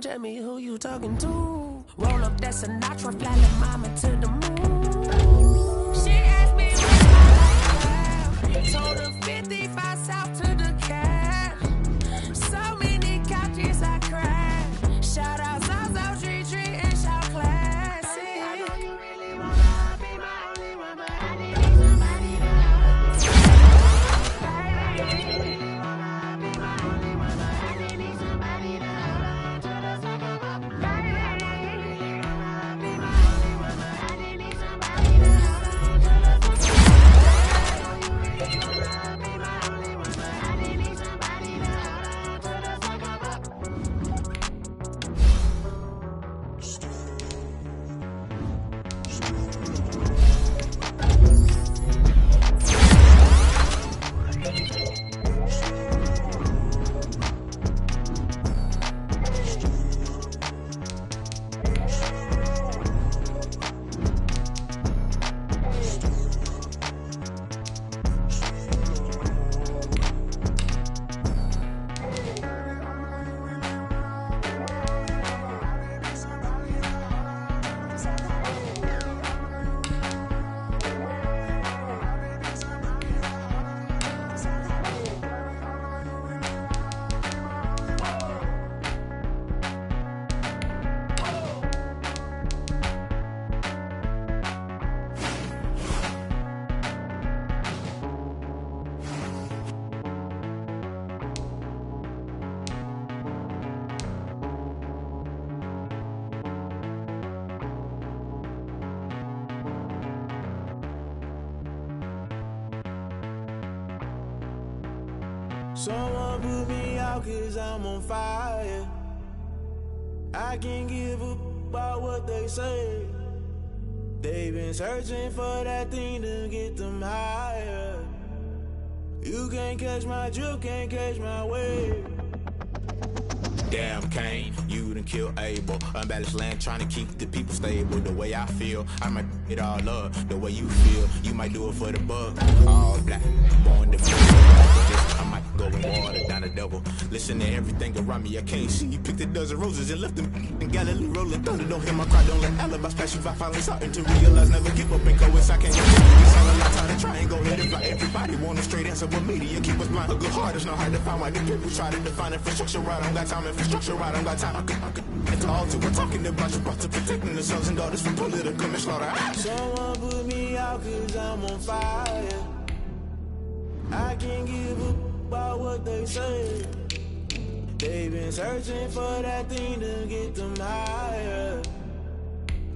Tell me who you talking to. Roll up that Sinatra, fly the mama to the moon. She asked me what's my lifestyle. Told her 55 south to the cash. So many couches I cried. Shout out South Street Tree and shout classy. I know you really wanna be my only one, but I need somebody to really wanna be my only one, but I need somebody to hold on to the sucker up. Someone put me out 'cause I'm on fire. I can't give a about what they say. They've been searching for that thing to get them higher. You can't catch my drift, can't catch my wave. Damn Kane, you done killed Abel. Unbalanced land trying to keep the people stable. The way I feel, I might it all up. The way you feel, you might do it for the buck. All black, born to feel. I might go and water down the double. Listen to everything around me, I can't see. You picked a dozen roses and left them in Galilee rolling thunder. Don't hear my cry, don't let alibis pass you by. Finally starting to realize, never give up and go. I can't get it's all a lot time to try and go ahead and fly. Everybody want a straight answer, but media keep us blind. A good heart is not hard to find. Why the people try to define infrastructure right? I don't got time, infrastructure right, I don't got time. I could talk to we're talking about you, about to protecting the sons and daughters from political manslaughter. Someone put me out 'cause I'm on fire. I can't give a about what they say. They've been searching for that thing to get them higher.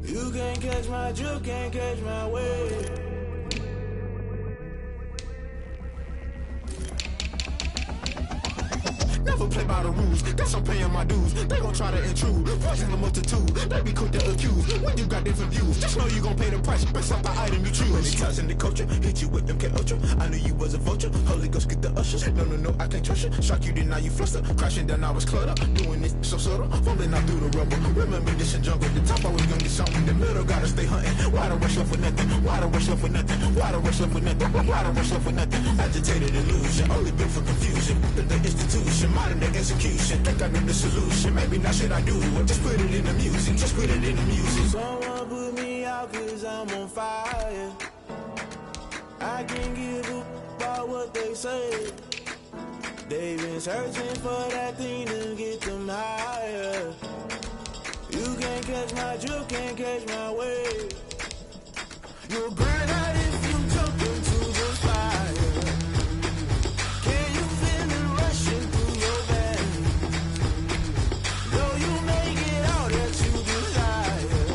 You can't catch my drift, can't catch my wave. No never play by the rules. Guess I'm paying my dues. They gon' try to intrude. Voices the multitude. They be quick to accuse. When you got different views, just know you gon' pay the price based off the item you choose. When they tossing the culture, hit you with MK Ultra. I knew you was a vulture. Holy Ghost get the ushers. No, I can't trust you. Shock you, then now you fluster. Crashing down, I was cluttered. Doing this so subtle. Fumbling out through the rubble. Remember this in jungle. The top always gonna get something. In the middle, gotta stay hunting. Why the rush left with nothing? Why the rush left with nothing? Why the rush left with nothing? Why the rush left with nothing? Agitated illusion. Only built for confusion. The institution. Modern day execution. Think I know the solution. Maybe now should I do it? Just put it in the music. Just put it in the music. Someone put me out cause I'm on fire. I can't give a about what they say. They've been searching for that thing to get them higher. You can't catch my drift, can't catch my wave. You'll burn out if you jump into the fire. Can you feel it rushing through your veins? Though you make it all that you desire.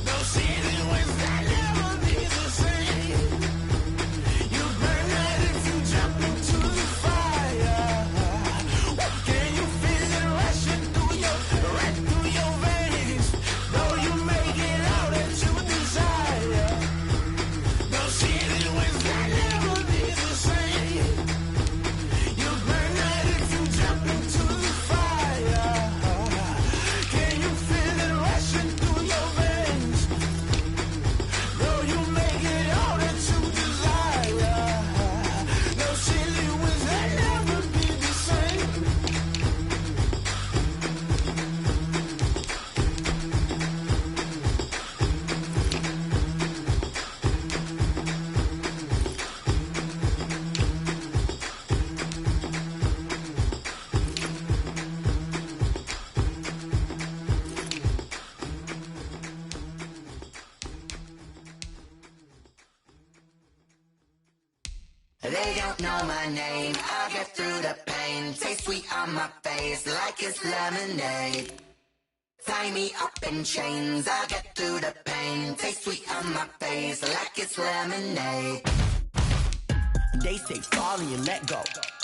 No season was that never be the same. You burn out if you jump into the fire. Can you feel it rushing through your veins? Though you make it all that you desire. No season was that never be the same. You burn out if you jump into the fire. Can you feel it rushing through your veins? Though you make it all that you desire. No silly was that never be the same. They don't know my name, I'll get through the pain. Taste sweet on my face like it's lemonade. Tie me up in chains, I'll get through the pain. Taste sweet on my face like it's lemonade. They say fall and you let go,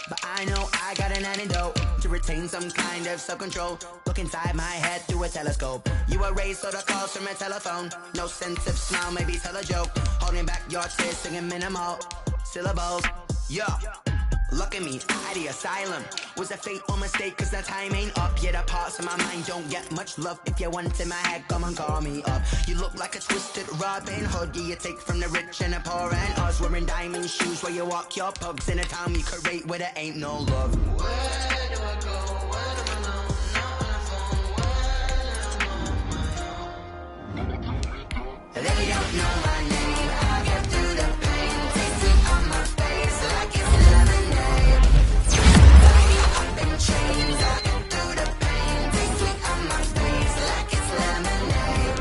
but I know I got an antidote to retain some kind of self-control. Look inside my head through a telescope. You erase all the calls from a telephone. No sense of smile, maybe tell a joke. Holding back your tears, singing minimal syllables. Yeah, look at me, at the asylum. Was a fate or mistake, cause the time ain't up. Yet the parts of my mind don't get much love. If you want in my head, come and call me up. You look like a twisted Robin Hood. Yeah, you take from the rich and the poor and us. Wearing diamond shoes where you walk your pugs in a town you create where there ain't no love. Where do I go? Where do I know? Not when I'm on my own. They don't know my name, I get through the pain. Taste sweet on my face like it's lemonade. Tie me up in chains. I get through the pain. Taste sweet on my face like it's lemonade.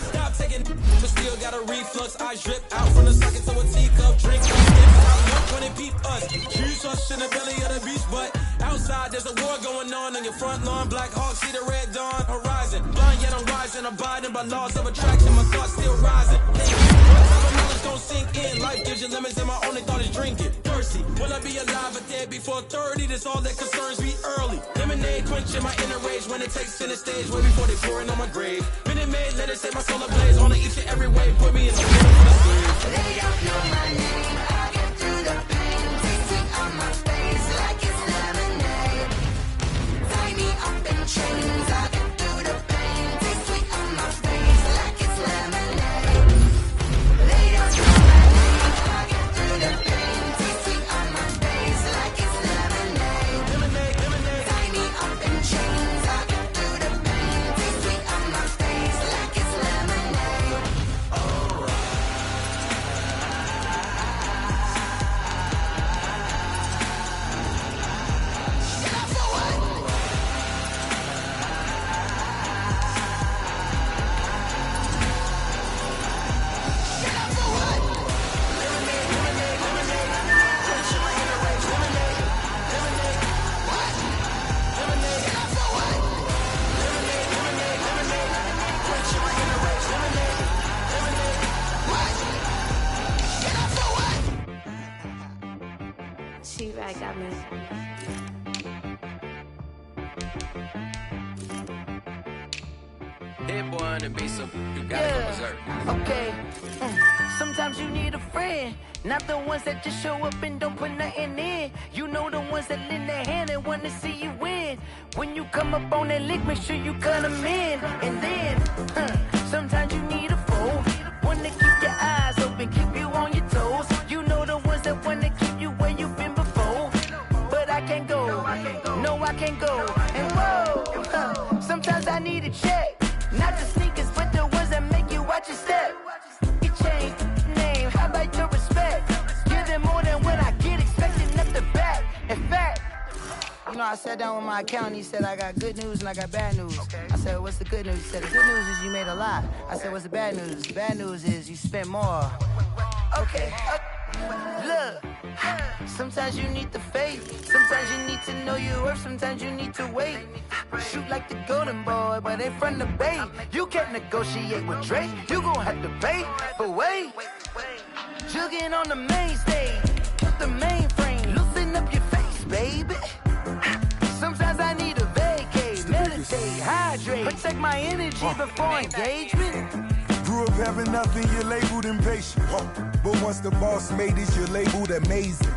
Stop taking, but still got a reflux. I drip out from the socket to a teacup. Drink up, out milk when they peep us. Choose us in the belly of the beast, but outside there's a war going on your front lawn. Black Hawk, see the red dawn horizon. Blind yet I'm rising, abiding by laws of attraction. My thoughts still rising. What type of knowledge don't sink in? Life gives you lemons and my only thought is drinking. Thirsty, will I be alive or dead before 30? That's all that concerns me early. Lemonade quenching my inner rage when it takes center stage. Way before they pour it on my grave. Minute Maid, let it set my soul ablaze. On each and every way, put me in the middle of the sleeve. They don't know my name. I get through the pain. Taste sweet on my face like it's lemonade. Tie me up in chains. I get through the pain. Taste sweet on my face like it's lemonade. They don't know my name. I get through the pain. Taste sweet on my face like it's lemonade. Tie me up in chains. I get through the pain. Taste sweet on my face like it's lemonade. Oh. She right got me. Hit boy on the beat, so you gotta go berserk. Okay. Sometimes you need a friend, not the ones that just show up and don't put nothing in. You know the ones that lend their hand and want to see you win. When you come up on that lick, make sure you cut them in. And then, sometimes you need a foe, one to keep your eyes open, keep you on your toes. You know the ones that want to keep you where you've been before. But I can't go, no I can't go. And whoa, sometimes I need a check, not the sneakers, but the ones that make you watch your step. You change name, how about your respect? Give them more than what I get, expecting up the back. In fact, you know, I sat down with my accountant, he said, I got good news and I got bad news. I said, what's the good news? He said, the good news is you made a lot. I said, what's the bad news? The bad news is you spent more. Okay, look, sometimes you need the faith, sometimes you need to know your worth, sometimes you need to wait. Shoot like the golden boy, but in front of the bay. You can't negotiate with Drake, you gon' have to pay. But wait, jugging on the main stage, keep the mainframe, loosen up your face, baby. Sometimes I need a vacate, meditate, hydrate, protect my energy before engagement. Grew up having nothing, you're labeled impatient. But once the boss made it, you're labeled amazing.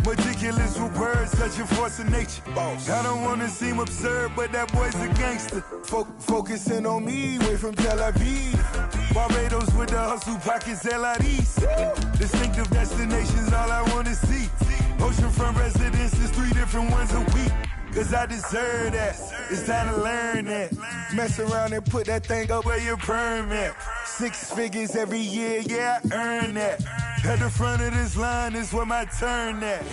Meticulous with words, such a force of nature. I don't wanna seem absurd, but that boy's a gangster. Focusing on me, way from Tel Aviv. Barbados with the hustle pockets, LIDs. Distinctive destinations, all I wanna see. Oceanfront residences, 3 different ones a week. Cause I deserve that, it's time to learn that. Mess around and put that thing up where your permit. 6 figures every year, yeah, I earn that. At the front of this line is where my turn at.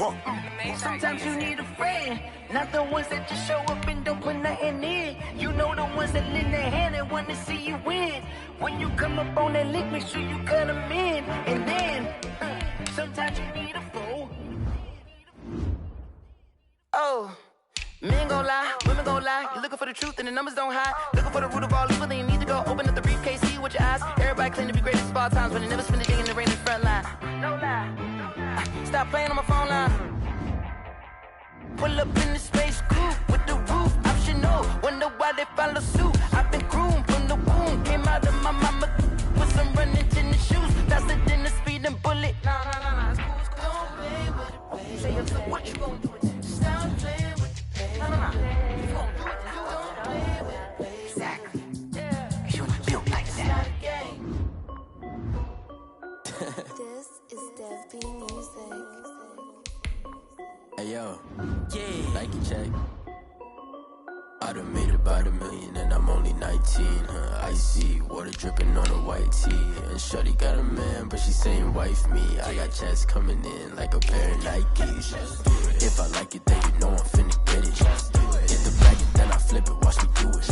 Sometimes you need a friend, not the ones that just show up and don't put nothing in. You know the ones that lend their hand and want to see you win. When you come up on that lick, make sure you cut them in. And then, sometimes you need a foe. Oh. Men gon' lie, women gon' lie. You're looking for the truth and the numbers don't hide. Looking for the root of all evil, then you need to go open up the briefcase, see with your eyes. Everybody claim to be greatest of all times, but they never spend a day in the rain in the front line. No lie. Stop playing on my phone line. Pull up in the space coupe with the roof optional. Wonder why they follow suit. I've been groomed from the womb. Came out of my mama with some running tennis shoes. Faster than the speeding bullet. Nah. It's cool. Don't play with it. Say, so what you gon' do with it? Stop playing with it. No. You gon' do it, you don't play with it. Exactly. Yeah. You was built like that. This is Dev B Music. Hey yo, Nike check. I done made about $1 million and I'm only 19. Icy water dripping on a white tee. And shorty got a man, but she saying wife me. I got checks coming in like a pair of Nikes. If I like it, then you know I'm finna get it. Get the bag and then I flip it, watch me do it.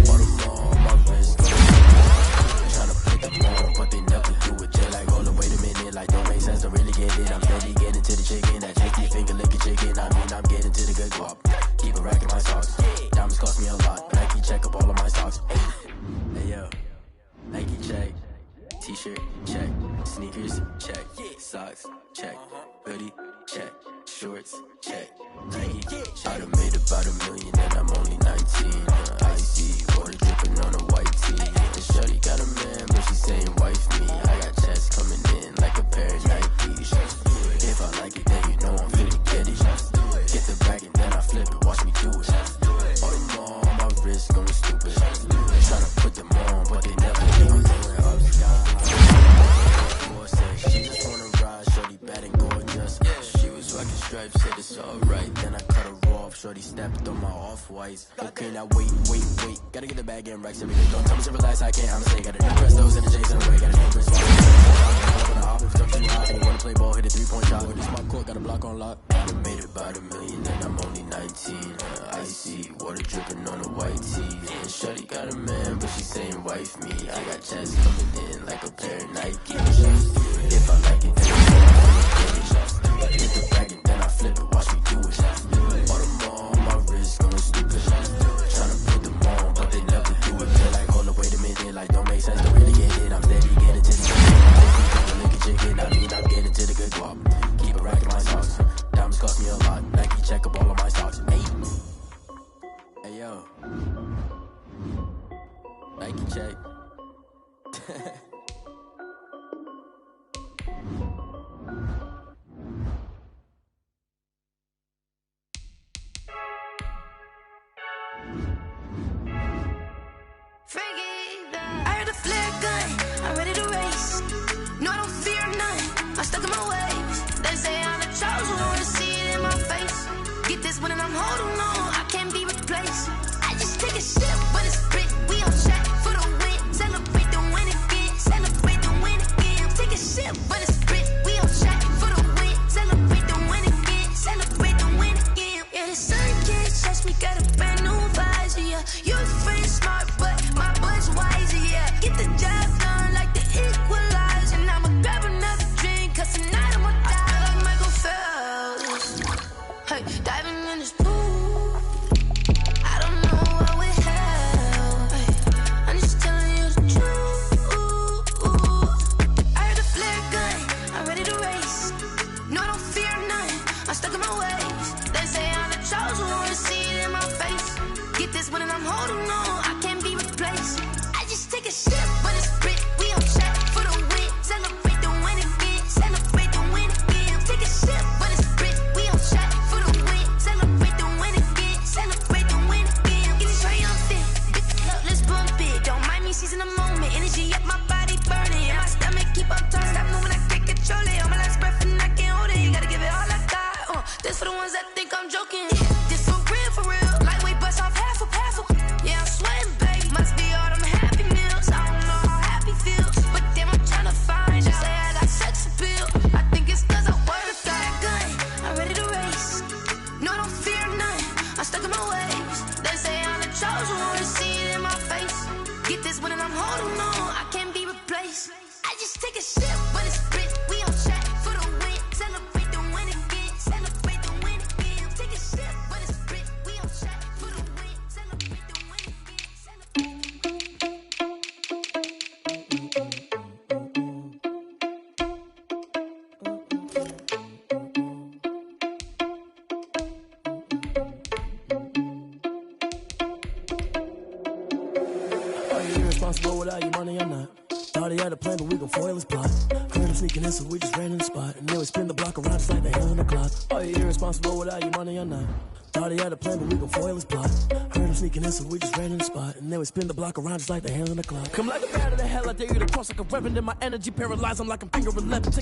Baltimore on my wrist. Tryna put them on, but they never do it. They like, hold up, wait a minute, like don't make sense, don't really get it. I'm steady getting to the chicken, that chicky finger licking chicken. I mean, I'm getting to the good guap. Keep a rack in my socks. Diamonds cost me a lot. Nike check up all of my stocks. Hey yo, Nike check. T-shirt check. Sneakers check. Socks check. Hoodie check. Shorts check. Nike. I done made about $1 million and I'm only 19. Icy water dripping on a white tee. And shorty got a man, but she saying wife me. I got checks coming in like a pair of Nikes. If I like it, then you know I'm finna get it. Get the bag and then I flip it, watch me do it. All on my wrist going stupid. Tryna put them on, but they never do it. She just wanna ride, shorty bad and gorgeous. She was rocking stripes, said it's alright. Then I cut her off, shorty stepped on my off-whites. Okay, now wait. Gotta get the bag and racks every day. Don't tell me to relax, I can't, I'ma say. Got a new Prestos and the J's in the way. Got a new wrist watch. And you wanna play ball, hit a 3-point shot. This my court, got a block on lock. I done made about $1 million and I'm only 19. Icy water dripping on a white tee. And shorty got a man, but she saying wife me. I got checks coming in like a pair of Nikes. If I like it, then I get the bag and then I flip it, watch me do it. All on my wrist going stupid. Tryna put them on, but they never do it. They're like, hold up, wait a minute, like don't make sense, don't really get it. I'm steady getting to the chicken. I mean, I'm getting to the good guap. Keep a rack in my socks. Diamonds cost me a lot. Nike check up all of my stocks. Hey yo, Nike check. I'm holding on, I can't be replaced. I just take a sip when it's split. We on track for the win. Celebrate the win again. Celebrate the win again. Take a sip when it's split. We on track for the win. Celebrate the win again. Celebrate the win again. Yeah, the sun can't touch me. Got a brand new visor. Yeah, you're friend smart, but my bud's wiser. Yeah, get the job done like the equalizer. And I'ma grab another drink, 'cause tonight I'ma die like Michael Phelps. Hey, diving in this pool. I don't know what we have. Hey, I'm just telling you the truth. I heard the flare gun. I'm ready to race. No, I don't fear none. I'm stuck in my ways. They say I'm the chosen one, to see it in my face. Get this one and I'm holding on. I can't be replaced. I just take a sip when it's split. We on track for the win. Celebrate the win again. Celebrate the win again. Take a sip when it's split. We on track for the win. Celebrate the win again. Celebrate the win again. Get it triumphant. Look, let's bump it. Don't mind me seizing the moment. Energy up my body burning. And my stomach keep on turning. Stop moving, I can't control it. On my last breath and I can't hold it. You gotta give it all I got. This for the ones that think I'm joking. This for real, for real. Lightweight bust off half a. Yeah, I'm sweating, baby. Must be all them happy meals. I don't know how happy feels, but damn, I'm trying to find out. Say I got sex appeal. I think it's 'cause I wear the flag gun. I'm ready to race. No, I don't fear none. I'm stuck in my ways. They say I'm the chosen one, to see it in my face. Get this one and I'm holding on. I can't be replaced. I just take a sip when it's split. We on track for the win. Celebrate the win again. Celebrate the win again. Take a sip when it's split. We on track for the win. Celebrate the win again. Are you irresponsible without your money or not? Thought he had a plan, but we gon' foil his plot. Heard him sneaking in, so we just ran in the spot. And then we spin the block around just like the hand on the clock. Are you irresponsible without your money or not? Thought he had a plan, but we gon' foil his plot. Heard him sneaking in, so we just ran in the spot. And then we spin the block around just like the hand on the clock. Come like a bat of the hell, I dare you to cross like a reverend. And my energy paralyzed, I'm like I'm finger 11.